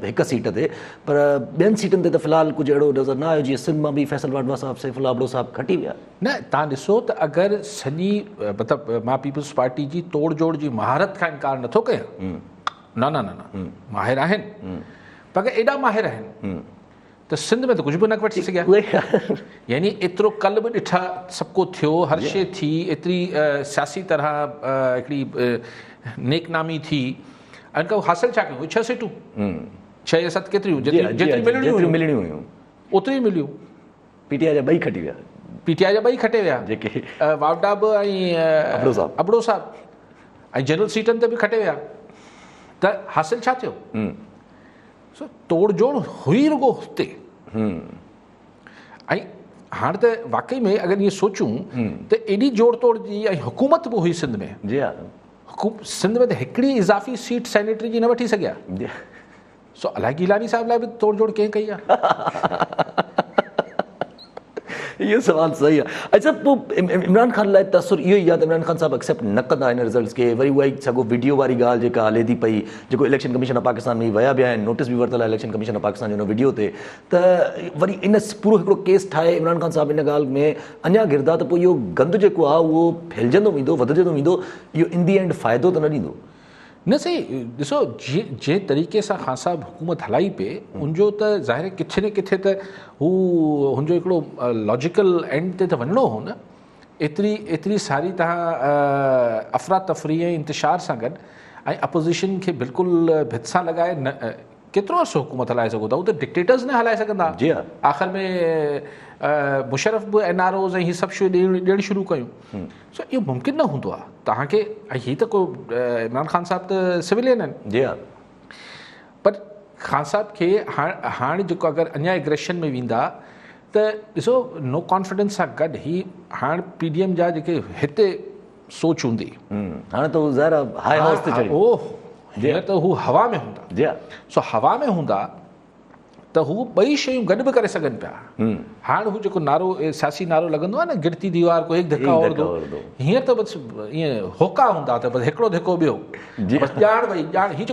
हिकु सीट ते, पर ॿियनि सीटनि ते त फ़िलहाल कुझु अहिड़ो नज़र न आयो। जीअं सिंध मां बि फैसल वाडवा साहिबु, सैफुल्ला आबड़ो साहिबु खटी विया। न, तव्हां ॾिसो त अगरि सॼी मतिलबु मां पीपल्स पार्टी जी तोड़ जोड़ जी महारत खां इनकार नथो कयां, न माहिर आहिनि, पर एॾा माहिर आहिनि त सिंध में त कुझु बि न वठी सघिया। यानी एतिरो कल्ह बि ॾिठा, सभु को थियो, हर शइ थी, एतिरी सियासी तरह हिकिड़ी नेकनामी थी, ऐं हासिल छा कयूं? 6 सीटूं, 6 या 7 केतिरियूं जेतिरी मिलणियूं हुयूं ओतिरी मिलियूं। PTI जा 2 खटी विया, PTI जा ॿई खटे विया जेके वावडा बि ऐं अबड़ो साहब ऐं जनरल सीटनि ते बि खटे विया त हासिल छा थियो सो तोड़ जोड़ हुई रुगो हुते ऐं हाणे त वाकई में अगरि ईअं सोचूं त एॾी जोड़ तोड़ जी ऐं हुकूमत बि हुई सिंध में जी हा सिंध में त हिकिड़ी इज़ाफ़ी सीट सेनेटरी जी न वठी सघिया सो अलाए गिलानी साहब लाइ बि तोड़ जोड़ कंहिं कई आहे इहो सवाल सही आहे अच्छा पोइ इमरान ख़ान लाइ तसुर इहो ई आहे त इमरान ख़ान साहिबु एक्सेप्ट न कंदा आहिनि रिज़ल्ट्स खे वरी उहा ई सॻो वीडियो वारी ॻाल्हि जेका हले थी पई जेको इलेक्शन कमीशन ऑफ पाकिस्तान में विया बि आहिनि नोटिस बि वरितल आहे इलेक्शन कमीशन ऑफ पाकिस्तान जो हुन वीडियो ते त वरी इन पूरो हिकिड़ो केस ठाहे इमरान ख़ान साहिबु इन ॻाल्हि में अञा घिरदा त पोइ इहो गंद जेको आहे उहो फैलिजंदो वेंदो वधजंदो वेंदो इहो इन दी एंड फ़ाइदो त न ॾींदो न सही ॾिसो जंहिं तरीक़े सां ख़ान साहिब हुकूमत हलाई पिए उनजो त ज़ाहिर किथे न किथे त हू हुनजो हिकिड़ो लॉजिकल एंड ते त वञिणो हो न एतिरी सारी तव्हां अफ़रा तफ़री ऐं इंतिशार सां गॾु ऐं अपोज़िशन खे बिल्कुलु भित सां लॻाए न केतिरो अर्सो हुकूमत हलाए सघो था हू त डिक्टेटर्स न हलाए सघंदा जी हा आख़िर में मुशरफ बि NROs ऐं हीअ सभु शयूं ॾियणु शुरू कयूं सो इहो मुमकिन न हूंदो आहे तव्हांखे ऐं हीअ त को इमरान ख़ान साहिब त सिविलियन आहिनि जी हा पर ख़ान साहिब खे हाणे जेको अगरि अञा एग्रेशन में वेंदा त ॾिसो नो कॉन्फिडेंस सां गॾु ही हाणे PDM जा जेके हिते सोच हूंदी हाणे त ज़ाहिर हाई हाउस ते चढ़ी ओह हीअं त हू हवा में हूंदा जी हा सो हवा में हूंदा त हू ॿई शयूं गॾु बि करे सघनि पिया हाणे हू जेको नारो सियासी नारो लॻंदो आहे न गिरती दीवार को हिकु धिका और दो हीअं त बसि ईअं होका हूंदा त बसि हिकिड़ो धिको ॿियो बसि ॼाण वई ॼाण हीअ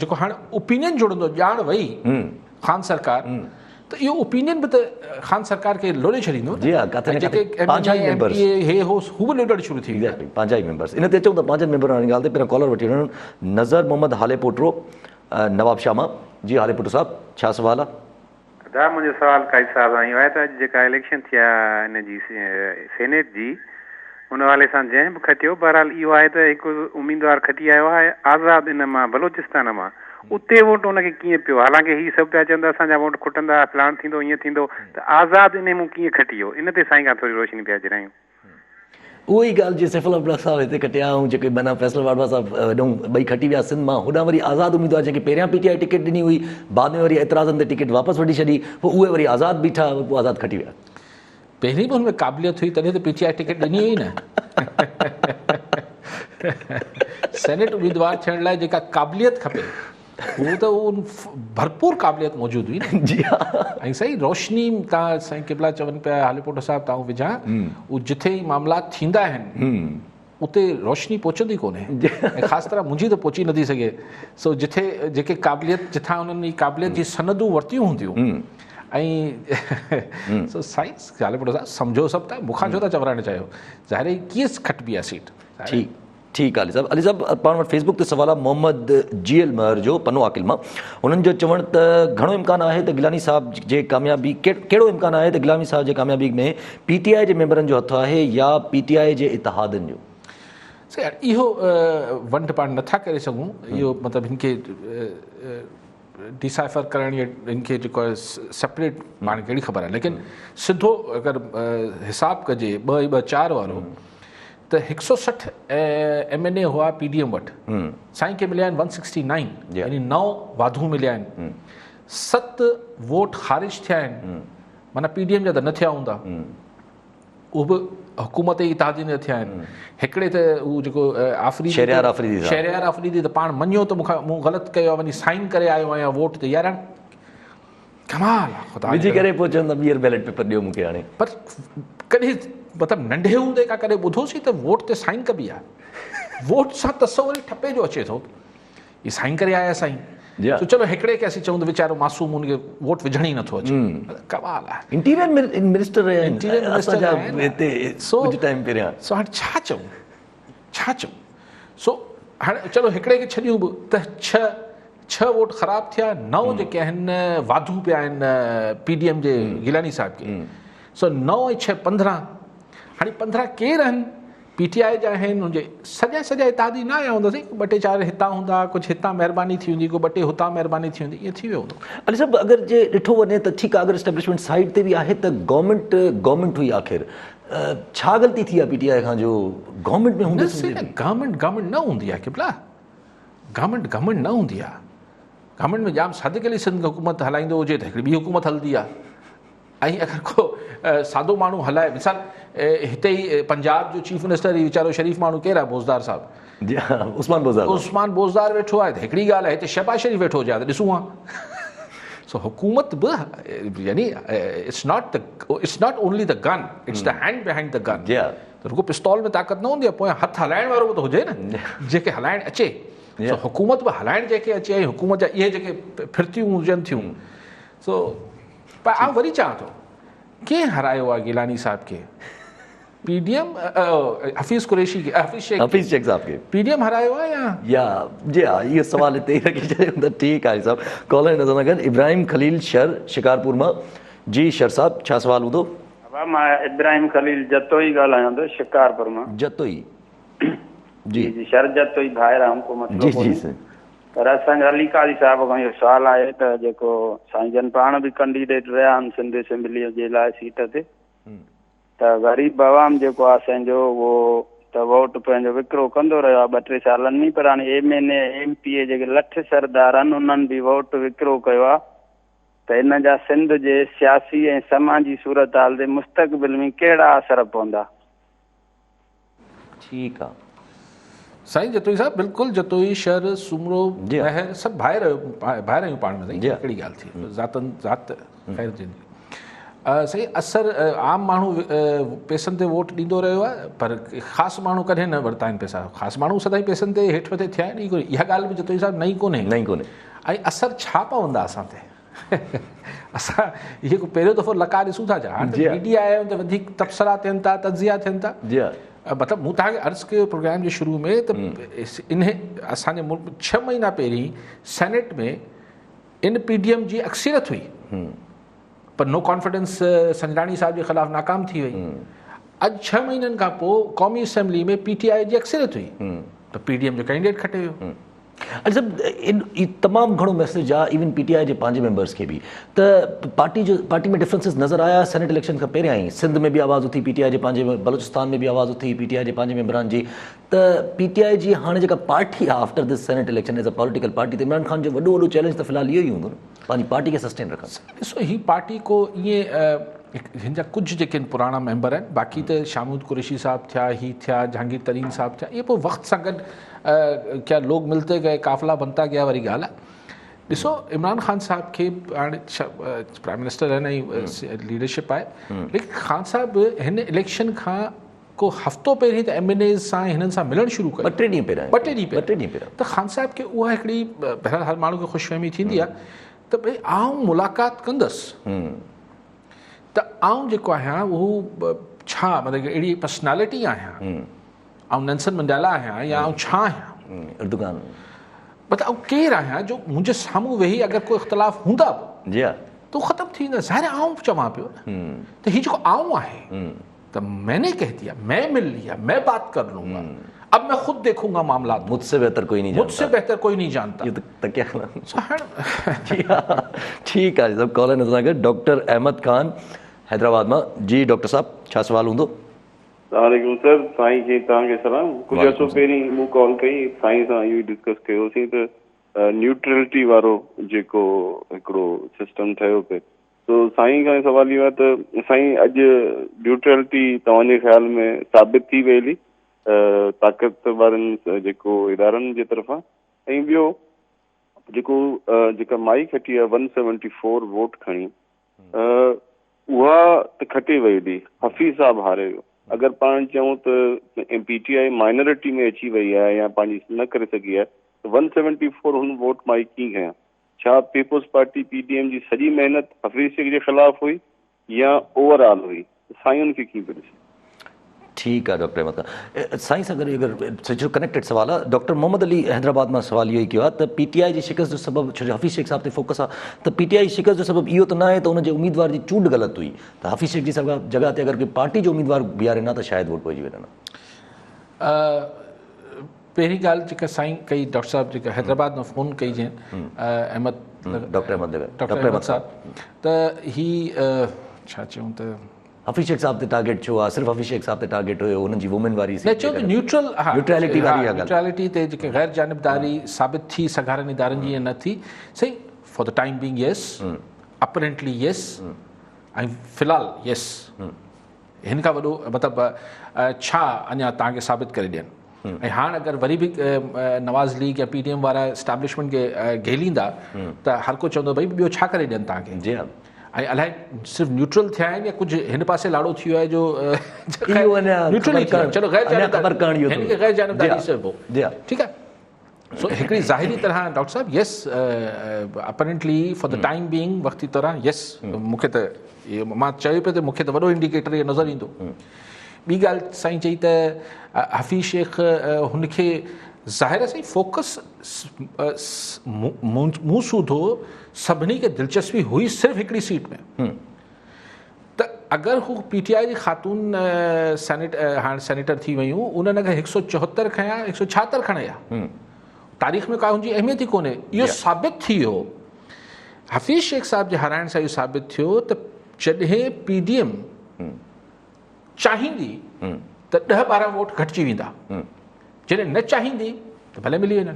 जेको हाणे ओपिनियन जुड़ंदो ॼाण वई ख़ान सरकार त इहो ओपिनियन बि त ख़ान सरकार खे लोड़े छॾींदो जेके हे हो हू बि लोॾण शुरू थी विया पंहिंजा ई मेंबर्स इन ते अचूं त पंहिंजनि मेंबर वारी ॻाल्हि ते पहिरियों कॉलर वठी वञनि नज़र मोहम्मद हाले पोटरो नवाब शामा जी हाले पुटो साहब छा सवाल आहे दा मुंहिंजो सवाल काई साहब आहे इहो आहे त अॼु जेका इलेक्शन थिया हिन जी सेनेट जी उन वाले सां जंहिं बि खटियो बहरहाल इहो आहे त हिकु उम्मीदवार खटी आयो आहे आज़ादु इन मां बलोचिस्तान मां उते वोट हुनखे कीअं पियो हालांकि हीअ सभु पिया चवंदा असांजा वोट खुटंदा फलाण थींदो ईअं थींदो त आज़ादु इन मूं कीअं खटी वियो इन ते साईं खां थोरी रोशनी पिया ॾिरायूं उहो ई ॻाल्हि जीअं सैफुल अब्दुल्ला साहिबु हिते खटिया ऐं जेके माना फैसल वाडवा साहिबु हेॾो ॿई खटी विया सिंध मां होॾां वरी आज़ादु उम्मीदवार जेके पहिरियां PTI टिकट ॾिनी हुई बाद में वरी एतिराज़नि ते टिकट वापसि वठी छॾी पोइ उहे वरी आज़ादु बीठा पोइ आज़ादु खटी विया पहिरीं बि हुनमें क़ाबिलियत हुई तॾहिं त PTI टिकट ॾिनी हुई न सेनेट उम्मीदवार थियण लाइ जेका क़ाबिलियत खपे उहो त उहो भरपूर क़ाबिलियत मौजूदु हुई न जी हा ऐं सही रोशनी तव्हां साईं किबला चवनि पिया हाले पोटो साहिबु तव्हां विझां उहो जिथे ई मामलात थींदा आहिनि उते रोशनी पहुचंदी कोन्हे ऐं ख़ासि तरह मुंहिंजी त पहुची नथी सघे सो जिथे जेके क़ाबिलियत जिथां उन्हनि क़ाबिलियत जी सनदूं वरितियूं हूंदियूं ऐं सो साईं हाले पोटो साहिबु सम्झो सभु त मूंखां छो था चवराइणु चाहियो ज़ाहिर कीअं खटिबी आहे सीट ठीकु आहे अली साहिबु पाण वटि फेसबुक ते सवाल आहे मोहम्मद GL महर जो पनो आकिल मां हुननि जो चवणु त घणो इम्कानु आहे त गिलानी साहिब जे कामयाबी कहिड़ो इम्कानु आहे त गिलानी साहिब जे कामयाबी में PTI जे मेंबरनि जो हथु आहे या PTI जे इतिहादनि जो सही इहो वंड पाण नथा करे सघूं इहो मतिलबु हिनखे डिसाइफर करण या हिनखे जेको आहे सेपरेट पाण कहिड़ी ख़बर आहे लेकिन सिधो अगरि हिसाबु कजे 2-2-4 वारो त 160 MNA हुआ PDM वटि साईं खे मिलिया आहिनि 169 यानी 9 वाधू मिलिया आहिनि 7 वोट ख़ारिज थिया आहिनि माना PDM जा त न थिया हूंदा उहो बि हुकूमत ई इतिहादी न थिया आहिनि हिकिड़े त उहो जेको शहरियार आफ़रीदी त पाण मञियो त मूं ग़लति कयो आहे वञी साइन करे आयो आहियां वोट ते यार कमाल आहे विझी करे पोइ चवंदा ॿीहर बैलेट पेपर ॾियो मूंखे हाणे पर कॾहिं मतिलबु नंढे हूंदे खां कॾहिं ॿुधोसीं त वोट ते साइन कबी आहे वोट सां तस्वुर ठपे जो अचे थो हीअ साइन करे आया साईं तो चलो हिकिड़े खे असीं चऊं त वीचारो मासूम हुनखे वोट विझण ई नथो अचे कमाल आहे इंटीरियर मिनिस्टर सो हाणे छा चऊं सो हाणे चलो हिकिड़े खे छॾियूं बि त 6 वोट ख़राबु थिया 9 जेके आहिनि वाधू पिया आहिनि PDM जे गिलानी साहिब खे सो 9 ऐं 6 15 हाणे 15 केरु आहिनि PTI जा आहिनि उनजे सॼा इतादी न आया हूंदासीं, 2-4 हितां हूंदा, कुझु हितां महिरबानी थी हूंदी, को 2 हुतां महिरबानी थी हूंदी, ईअं थी वियो हूंदो। अली साहब अगरि जे ॾिठो वञे त ठीकु आहे, अगरि एस्टेब्लिशमेंट साइड ते बि आहे त गवर्नमेंट हुई आख़िर, छा ग़लती थी आहे PTI खां जो गवर्नमेंट में हूंदी? गवर्नमेंट न हूंदी आहे किबला, गवर्नमेंट न हूंदी आहे। गवर्नमेंट में जाम सादिक़ली सिंध हुकूमत हलाईंदो हुजे त हिकिड़ी ॿी हुकूमत हलंदी आहे, ऐं अगरि को सादो माण्हू हलाए, मिसाल हिते ई पंजाब जो चीफ मिनिस्टर ई वीचारो शरीफ़ माण्हू केरु आहे? बोज़दार साहब, उस्मान बोज़दार वेठो आहे, त हिकिड़ी ॻाल्हि आहे, हिते शहबाज शरीफ़ वेठो हुजे हा त ॾिसूं हा। सो हुकूमत बि यानी it's not only the gun, it's the hand behind the gun. त रुगो पिस्तौल में ताक़त न हूंदी आहे, पोइ हथु हलाइण वारो बि त हुजे न, जेके हलाइण अचे। सो हुकूमत बि हलाइण जेके अचे, ऐं हुकूमत जा इहे जेके फिरतियूं हुजनि थियूं। सो पर आउं वरी चवां थो, कंहिं हरायो आहे गिलानी साहिब खे? PDM हफ़ीज़ कुरैशी खे, हफ़ीज़ शेख साहब खे PDM हरायो आहे या जी हा, इहो सवाल हिते ई रखी छॾियो त ठीकु आहे साहब। कॉलर नज़र न कनि। इब्राहिम खलील शर शिकारपुर मां। जी शर साहब, छा सवाल हूंदो? मां इब्राहिम खलील जतोई ॻाल्हायां थो, शिकारपुर मां। जतोई जी जी शर जतोई भाइर आऊं, को मसइलो कोन्हे। जी पर असांजे अली काज़ी साहिब खां इहो सुवालु आहे त जेको साईं जन पाण बि कैंडिडेट रहिया आहिनि सिंध असेंबलीअ जे लाइ सीट ते, त ग़रीब अवाम जेको आहे असांजो उहो त वोट पंहिंजो विकिरो कंदो रहियो आहे 2-3 सालनि में, पर हाणे MNA MPA जेके लठ सरदार आहिनि उन्हनि बि वोट विकिरो कयो आहे। त इन जा सिंध जे सियासी ऐं समाजी सूरत हाल ते मुस्तक़बिल में कहिड़ा असर पवंदा? ठीकु आहे साईं जतोई साहब, बिल्कुलु जतोई शर सुमरो महर सभु भाइर आहियूं पाण में, साईं कहिड़ी ॻाल्हि थी, ज़ात ख़ैर जी। सही असर आम माण्हू पैसनि ते वोट ॾींदो रहियो आहे, पर ख़ासि माण्हू कॾहिं न वरिता आहिनि पैसा। ख़ासि माण्हू सदाईं पैसनि ते हेठि मथे थिया आहिनि, इहा ॻाल्हि बि जतोई साहिब नई कोन्हे। ऐं असर छा पवंदा असां ते? असां इहे को पहिरियों दफ़ो लका ॾिसूं था छा? हाणे मीडिया आया आहियूं त वधीक तबसरा थियनि था, तजिया थियनि था। मतिलबु मूं तव्हांखे अर्ज़ु कयो प्रोग्राम जे शुरू में त इन असांजे मुल्क 6 महीना पहिरीं सेनेट में इन PDM जी अक्सरियत हुई, पर नो कॉन्फिडेंस संजराणी साहिब जे ख़िलाफ़ु नाकाम थी वई। अॼु 6 महीननि खां पोइ क़ौमी असेंबली में PTI जी अक्सरियत हुई, त PDM जो कैंडिडेट खटे वियो। अच्छा, तमामु घणो मैसेज आहे इवन PTI जे पंहिंजे मेंबर्स खे बि, त पार्टी में डिफरेंसिस नज़र आया सेनेट इलेक्शन खां पहिरियां ई। सिंध में बि आवाज़ उथी PTI जे पंहिंजे, बलोचिस्तान में बि आवाज़ उथी PTI जे पंहिंजे मेंबरनि जी। त PTI जी हाणे जेका पार्टी आहे after this senate election as a political party, त इमरान ख़ान जो वॾो चैलेंज त फ़िलहाल इहो ई हूंदो न, पंहिंजी पार्टी खे सस्टेन रखनि। ॾिसो, ही पार्टी को ईअं हिन जा कुझु जेके आहिनि पुराणा मेंबर आहिनि, बाक़ी त शामूद कुरैशी साहब थिया, ही थिया, जहांगीर तरीन साहब थिया, इहे पोइ वक़्त सां गॾु क्या लोग मिलते गए, काफ़िला बनता गया वारी ॻाल्हि आहे। ॾिसो, इमरान ख़ान साहब खे हाणे प्राइम मिनिस्टर आहिनि ऐं लीडरशिप आहे, लेकिन ख़ान साहब हिन इलेक्शन खां को हफ़्तो पहिरीं त MNAs सां हिननि सां मिलणु शुरू कयो, 2 ॾींहं पहिरियां। त ख़ान साहब खे उहा हिकिड़ी बहरहाल हर माण्हू खे ख़ुशफ़हमी थींदी आहे त भई आउं मुलाक़ात कंदुसि, त आउं जेको आहियां उहो छा मतिलबु अहिड़ी पर्सनैलिटी आहियां, आउं नेल्सन मंडेला आहियां या आउं छा आहियां, मतिलबु आउं केरु आहियां जो मुंहिंजे साम्हूं वेही अगरि कोई इख़्तिलाफ़ हूंदा बि त उहो ख़तमु थी वेंदा। ज़ाहिर आउं चवां पियो न, त हीउ जेको आउं आहे, त मैंने कह दिया, मैं मिल लिया, मैं बात कर लूँगा, अब मैं खुद देखूंगा मामला, मुझसे बेहतर कोई नहीं जानता। ये तो क्या ठीक है सब। कॉलर नजर डॉक्टर अहमद खान हैदराबाद में। जी डॉक्टर साहब, छा सवाल हूंदो? वालेकुम सर, साईं खे तव्हांखे सलाम। कुझु अर्सो पहिरीं मूं कॉल कई, साईं सां इहो डिस्कस कयोसीं त न्यूट्रलिटी वारो जेको हिकिड़ो सिस्टम ठहियो पियो, तो साईं खां सवाल इहो आहे त साईं अॼु न्यूट्रलिटी तव्हांजे ख्याल में साबित थी वई ताक़त वारनि जेको इदारनि जे तरफ़ां? ऐं ॿियो जेका माई खटी आहे 174 वोट खणी, उहा त खटे वई हुई, हफ़ीज़ साहब हारे वियो। अगरि पाण चऊं त PTI माइनॉरिटी में अची वई आहे या पंहिंजी न करे सघी आहे, त 174 हुन वोट माई कीअं खयां? छा पीपुल्स पार्टी PDM जी सॼी महिनत हफ़ीज़ शेख जे ख़िलाफ़ हुई या ओवरऑल हुई? साईं खे कीअं पियो ॾिसे? ठीक है डॉक्टर अहमद साईं सां गॾु अगरि कनेक्टेड सवाल आहे। डॉक्टर मोहम्मद अली हैदराबाद में सवाल इहो ई कयो आहे त PTI जी शिकस्त जो सबबु, छो जो हफ़ीज़ शेख साहब ते फोकस आहे, त PTI जी शिकस्त जो सबबु इहो त न आहे त उनजे उम्मीदवार जी चूंड ग़लति हुई, त हफ़ीज़ शेख जी जॻह ते अगरि कोई पार्टी जो उम्मीदवार बीहारे न त शायदि वोट पइजी वञनि। पहिरीं ॻाल्हि जेका साईं कई डॉक्टर साहब जेका हैदराबाद मां फ़ोन कई जंहिं अहमद डॉक्टर अहमद साहब त ही छा चयूं त हफ़ीज़ शेख साहब ते टारगेट छो आहे, सिर्फ़ु हफ़ीज़ शेख साहब ते टारगेट हुयो, हुननि जी वुमेन वारी न चयो त न्यूट्रल न्यूट्रलिटी वारी आहे न्यूट्रलिटी ते जेके गैर जानबदारी साबित थी सॻारनि इदारनि जी न थी सही for the time being yes apparently yes ऐं फ़िलहालु यस हिन खां वॾो मतिलबु छा अञा तव्हांखे साबित करे ॾियनि ऐं हाणे अगरि वरी बि नवाज़ लीग या PDM वारा एस्टेब्लिशमेंट खे घेलींदा त हर को चवंदो भई ॿियो छा करे ॾियनि तव्हांखे जी हा ऐं अलाए सिर्फ़ु न्यूट्रल थिया आहिनि या कुझु हिन पासे लाड़ो थी वियो आहे जो न्यूट्रल ई थियो चलो गैर जानबदारी चइबो ठीकु आहे सो हिकिड़ी ज़ाहिरी तरह doctor sahab yes apparently for the time being वक़्ती तरह यस मूंखे त इहो मां चयो पियो त मूंखे त वॾो इंडिकेटर इहो नज़र ईंदो ॿी ॻाल्हि साईं चई त हफ़ीज़ शेख हुनखे ज़ाहिर साईं फोकस मूं सूधो सभिनी खे दिलचस्पी हुई सिर्फ़ु हिकिड़ी सीट में त अगरि हू PTI जी ख़ातून हाणे सेनेटर थी वियूं उन्हनि अगरि 174 खयां 176 खणिया तारीख़ में का हुनजी अहमियत ई कोन्हे इहो साबित थी वियो हफ़ीज़ शेख साहब जे हाराइण सां इहो साबित थियो त जॾहिं PDM चाहींदी त 10-12 वोट घटिजी वेंदा जॾहिं न चाहींदी त भले मिली वञनि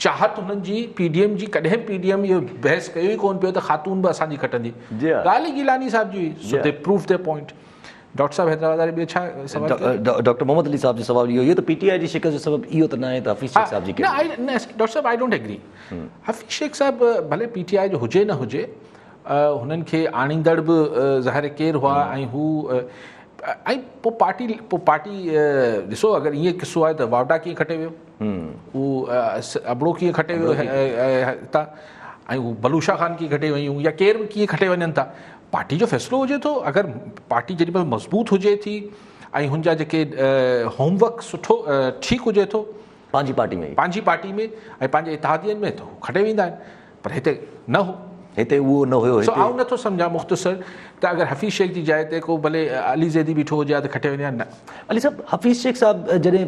चाहत हुननि जी PDM जी कॾहिं PDM इहो बहस कयो ई कोन पियो त ख़ातून बि असांजी खटंदी ॻाल्हि ई गिलानी साहब जी हुई so they prove their point doctor sahab Hyderabad वारे ॿियो छा सवाल डॉक्टर मोहम्मद अली साहब जो सवाल इहो त PTI जी शिकस्त जो सबबु इहो त न आहे त हफ़ीज़ शेख साहब जी न doctor sahab I don't agree Hafeez Shaikh sahab भले PTI जो हुजे न हुजे हुननि खे आणींदड़ बि ज़ाहिर केरु हुआ ऐं हू ऐं पोइ पार्टी ॾिसो अगरि ईअं किसो आहे त वावडा कीअं खटे वियो उहो अबड़ो कीअं खटे वियो हितां ऐं हू बलूशा ख़ान कीअं खटे वयूं या केर बि कीअं खटे वञनि था पार्टी जो फ़ैसिलो हुजे थो अगरि पार्टी जेॾी महिल मज़बूत हुजे थी ऐं हुनजा जेके होमवर्क सुठो ठीकु हुजे थो पंहिंजी पार्टी में ऐं पंहिंजे इतिहादियनि में त हू खटे वेंदा आहिनि पर हिते न हो हिते उहो न हुयो सो आउं नथो सम्झां मुख़्तसर त अगरि हफ़ीज़ शेख जी जाइ ते को भले अली ज़ैदी बीठो हुजे त खटे वञे न अली साहब हफ़ीज़ शेख साहब जॾहिं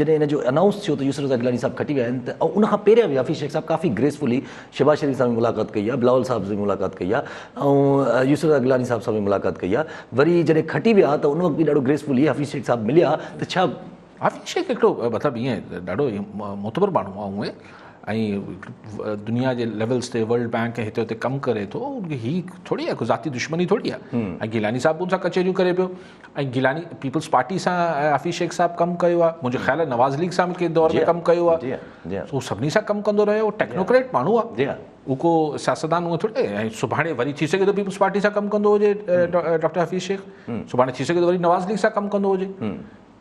हिन जो अनाउंस थियो त यूसुफ रज़ा गिलानी साहब खटी विया आहिनि त उनखां पहिरियां बि हफ़ीज़ शेख साहब काफ़ी ग्रेसफुली शहबाज़ शरीफ़ सां बि मुलाक़ात कई आहे बिलावल साहब सां बि मुलाक़ात कई आहे ऐं यूसुफ रज़ा गिलानी साहब सां बि मुलाक़ात कई आहे वरी जॾहिं खटी विया त उन वक़्तु बि ॾाढो ग्रेसफुली हफ़ीज़ शेख साहब मिलिया त छा हफ़ीज़ शेख हिकिड़ो मतिलबु ईअं ॾाढो मोतबर माण्हू आहे उहे ऐं दुनिया जे लेवल्स ते वर्ल्ड बैंक हिते हुते कमु करे थो ही थोरी आहे ज़ाती दुश्मनी थोरी आहे ऐं गिलानी साहब उन सां कचहरियूं करे पियो ऐं गिलानी पीपल्स पार्टी सां हफ़ीज़ शेख साहब कमु कयो आहे मुंहिंजो ख़्यालु आहे नवाज़ लीग सां कंहिं दौर में कमु कयो आहे उहो सभिनी सां कमु कंदो रहियो टेक्नोक्रेट माण्हू आहे उहो को सियासतदान उहो थोरी ऐं सुभाणे वरी थी सघे थो पीपल्स पार्टी सां कमु कंदो हुजे डॉक्टर हफ़ीज़ शेख सुभाणे थी सघे थो वरी नवाज़ लीग सां कमु कंदो हुजे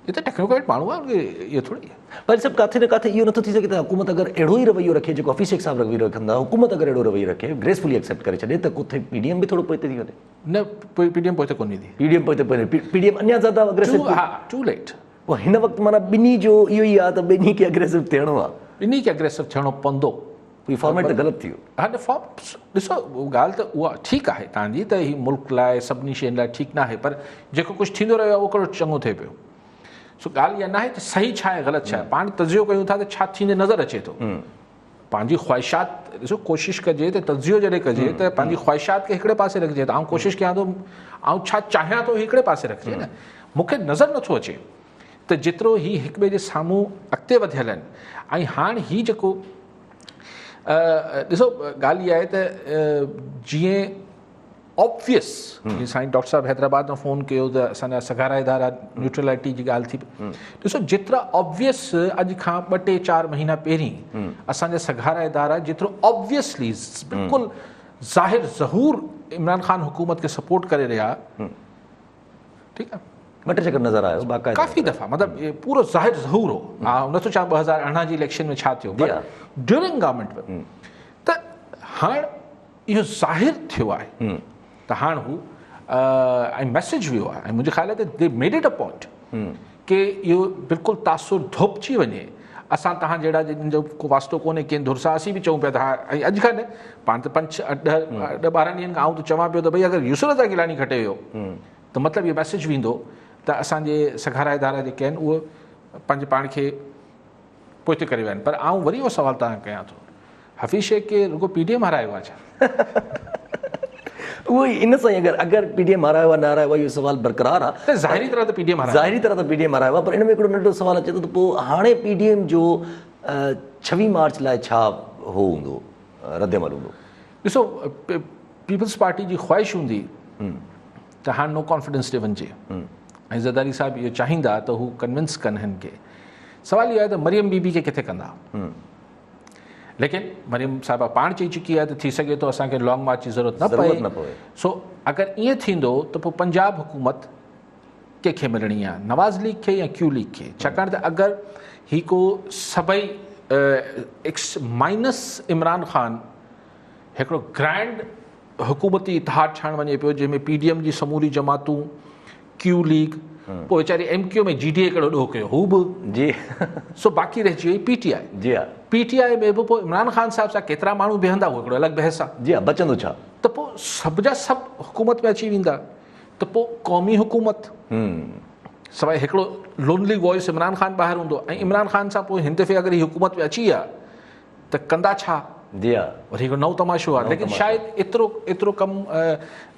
ये तो टेक्नोक्रेट माण्हू आहे इहो थोरी आहे पर सभु किथे न किथे इहो नथो थी सघे त हुकूमत अगरि अहिड़ो ई रवैयो रखे जेको हफ़ीज़ शेख साहब रवैयो रखंदा हुकूमत अगरि अहिड़ो रवैयो रखे ग्रेसफुली एक्सेप्ट करे छॾे त किथे PDM बि थोरो पोइते थी वञे न PDM पोइते कोन ईंदी PDM अञा ज़्यादा अग्रेसिव टू लेट पोइ हिन वक़्तु माना ॿिन्ही जो इहो ई आहे त ॿिन्ही खे अग्रेसिव थियणो आहे ॿिन्ही खे अग्रेसिव थियणो पवंदो कोई फॉर्मेट त ग़लति थियो हा न ॾिसो ॻाल्हि त उहा ठीकु आहे तव्हांजी त हीउ मुल्क लाइ सभिनी शयुनि लाइ ठीकु न आहे पर जेको कुझु थींदो रहियो आहे उहो कहिड़ो चङो थिए पियो सो ॻाल्हि इहा न आहे त सही छा आहे ग़लति छा आहे पाण तज़ियो कयूं था त छा थींदे नज़र अचे थो पंहिंजी ख़्वाहिशात ॾिसो कोशिशि कजे त तज़ियो जॾहिं कजे त पंहिंजी ख़्वाहिशात खे हिकिड़े पासे रखिजे त आउं कोशिशि कयां थो ऐं छा चाहियां थो हिकिड़े पासे रखिजे न मूंखे नज़र नथो अचे त जेतिरो ही हिक ॿिए जे साम्हूं अॻिते वधियल आहिनि ऐं हाणे हीउ जेको ॾिसो ॻाल्हि इहा आहे त जीअं ऑब्वियस साईं डॉक्टर साहब हैदराबाद में फ़ोन कयो त असांजा सगारा इदारा न्यूट्रलिटी जी ॻाल्हि थी ॾिसो जेतिरा ऑब्वियस अॼु खां 2-4 महीना पहिरीं असांजा सगारा इदारा जेतिरो ऑब्वियसली बिल्कुलु ज़ाहिर ज़हूर इमरान ख़ान हुकूमत खे सपोर्ट करे रहिया ठीकु आहे ॿ टे चकर नज़र आयो काफ़ी दफ़ा मतिलबु पूरो ज़ाहिर ज़हूर हो हा नथो चवां 2018 जी इलेक्शन में छा थियो ड्यूरिंग गवर्नमेंट में त हाणे इहो ज़ाहिर थियो आहे त हाणे हू ऐं मैसेज वियो आहे ऐं मुंहिंजे ख़्याल आहे त they made it a point की इहो बिल्कुल तासुर धोपजी वञे असां तव्हां जहिड़ा जिन जो को वास्तो कोन्हे कंहिं धुर सां असीं बि चऊं पिया त हा ऐं अॼु खां न पाण त 5-10-12 ॾींहंनि खां आउं त चवां पियो त भई अगरि यूसुफ रज़ा गिलानी खटे वियो त मतिलबु इहो मैसेज वेंदो त असांजे सघारा इदारा जेके आहिनि उहे पंहिंजे पाण खे पोइते करे विया आहिनि। पर आउं वरी उहो सुवालु तव्हां कयां थो, हफ़ीज़ शेख खे रुगो PDM हारायो आहे छा? उहो ई इन सां ई अगरि PDM हारायो आहे न हारायो आहे इहो सुवाल बरक़रार आहे। त ज़ाहिरी तरह त PDM हारायो, ज़ाहिरी तरह त PDM हारायो आहे, पर इन में हिकिड़ो नंढो सुवाल अचे थो त पोइ हाणे PDM जो 26 मार्च लाइ छा हो हूंदो, रद्दमल हूंदो? ॾिसो, पीपल्स पार्टी जी ख़्वाहिश हूंदी त हाणे नो कॉन्फिडेंस ॾे वञिजे ऐं ज़रदारी साहिब इहो चाहींदा त हू कन्विंस कनि हिन खे। सवाल इहो आहे त मरियम बीबी खे किथे कंदा, लेकिन मरियम साहिबा पाण चई चुकी आहे त थी सघे थो असांखे लॉन्ग मार्च जी ज़रूरत न पए। सो अगरि ईअं थींदो त पोइ पंजाब हुकूमत कंहिंखे मिलणी आहे, नवाज़ लीग खे या क्यू लीग खे? छाकाणि त अगरि ही को सभई माइनस इमरान ख़ान हिकिड़ो ग्रैंड हुकूमती इतिहाद ठाहिणु वञे पियो जंहिंमें PDM जी समूरी जमातूं, क्यू लीग, पोइ वीचारी MQ में GDA कहिड़ो ॾोह कयो हू बि जी, सो बाक़ी रहिजी वई PTI। जी हा, PTI में बि पोइ इमरान ख़ान साहिब सां केतिरा माण्हू बीहंदा उहो हिकिड़ो अलॻि बहस आहे। जी हा, बचंदो छा? त पोइ सभु जा सभु हुकूमत में अची वेंदा, त पोइ क़ौमी हुकूमत सवाइ हिकिड़ो लोनली वॉइस इमरान ख़ान ॿाहिरि हूंदो, ऐं इमरान ख़ान सां पोइ हिन दफ़े अगरि हीअ हुकूमत में अची आहे त कंदा छा? जी हा, वरी हिकिड़ो नओं तमाशो आहे। लेकिन शायदि एतिरो कमु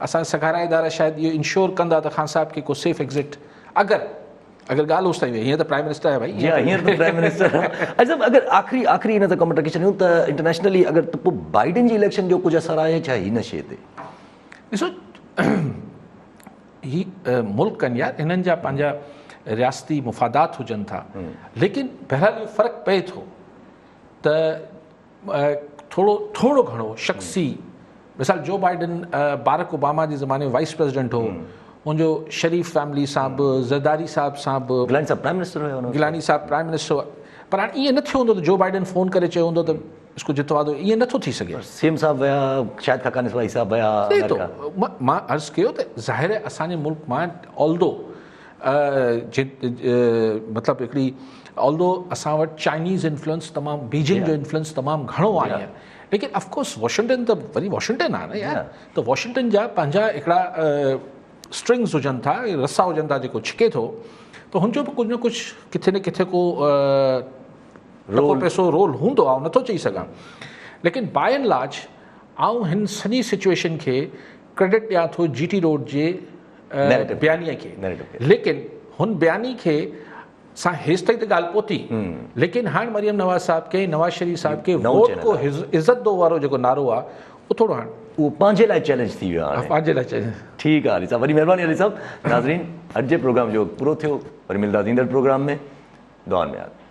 असां सघारा इदारा शायदि इहो इंश्योर कंदा त ख़ान साहिब खे को सेफ एग्ज़िट अगरि ॻाल्हि उस ताईं वई। हीअं त प्राइम मिनिस्टर आहे भाई, हींअर त प्राइम मिनिस्टर अच्छा। अगरि आख़िरी हिन ते कमेंट रखी छॾियूं त इंटरनेशनली अगरि त पोइ बाइडन जी इलेक्शन जो कुझु असरु आहे छा हिन शइ ते? ॾिसो, ही मुल्क आहिनि यार, हिननि जा पंहिंजा रियासती मुफ़ादात हुजनि था, लेकिन बहरहाल इहो फ़र्क़ु पए थो त थोड़ो घणो शख्सी, मिसाल जो बाइडन बारक ओबामा जे ज़माने में वाइस प्रेसिडेंट हो, उनजो शरीफ़ फैमिली सां बि, ज़रदारी साहिब सां बि, गिलानी साहिब प्राइम मिनिस्टर हुयो, गिलानी साहिब प्राइम मिनिस्टर हुआ। पर हाणे ईअं न थियो हूंदो त जो बाइडन फ़ोन करे चयो हूंदो त इसको जितवा दो, ईअं नथो थी सघे। सीएम साहिब विया, शाहिद खकानी साहिब विया। मां अर्ज़ु कयो त ज़ाहिर आहे असांजे मुल्क मां ऑल्दो मतिलबु हिकिड़ी ऑल्दो असां वटि चाइनीज़ इन्फ्लुएंस तमामु, बीजिंग जो इन्फ्लुएंस तमामु घणो आहे, लेकिन ऑफकोर्स वॉशिंगटन त वरी वॉशिंगटन आहे न यार। त वॉशिंगटन जा पंहिंजा हिकिड़ा स्ट्रिंग्स हुजनि था, रसा हुजनि था जेको छिके थो, त हुनजो बि कुझु न कुझु किथे न किथे को पैसो रोल हूंदो आहे, नथो चई सघां। लेकिन बाय एंड लार्ज आउं हिन सॼी सिचुएशन खे क्रेडिट ॾियां थो GT रोड जे बयानीअ खे, लेकिन हुन बयानी खे सां हेसि ताईं त ॻाल्हि पहुती, लेकिन हाणे मरियम नवाज़ साहिब खे, नवाज़ शरीफ़ साहिब खे वोट को इज़त दो वारो जेको नारो आहे उहो थोरो हाणे उहो पंहिंजे लाइ चैलेंज थी वियो आहे, पंहिंजे लाइ चैलेंज। ठीकु आहे अली साहिब, वरी महिरबानी अली साहिब। नाज़रीन, अॼु जे प्रोग्राम जो पूरो थियो, वरी मिलंदासीं ईंदड़ प्रोग्राम में। दुआनि में यादि।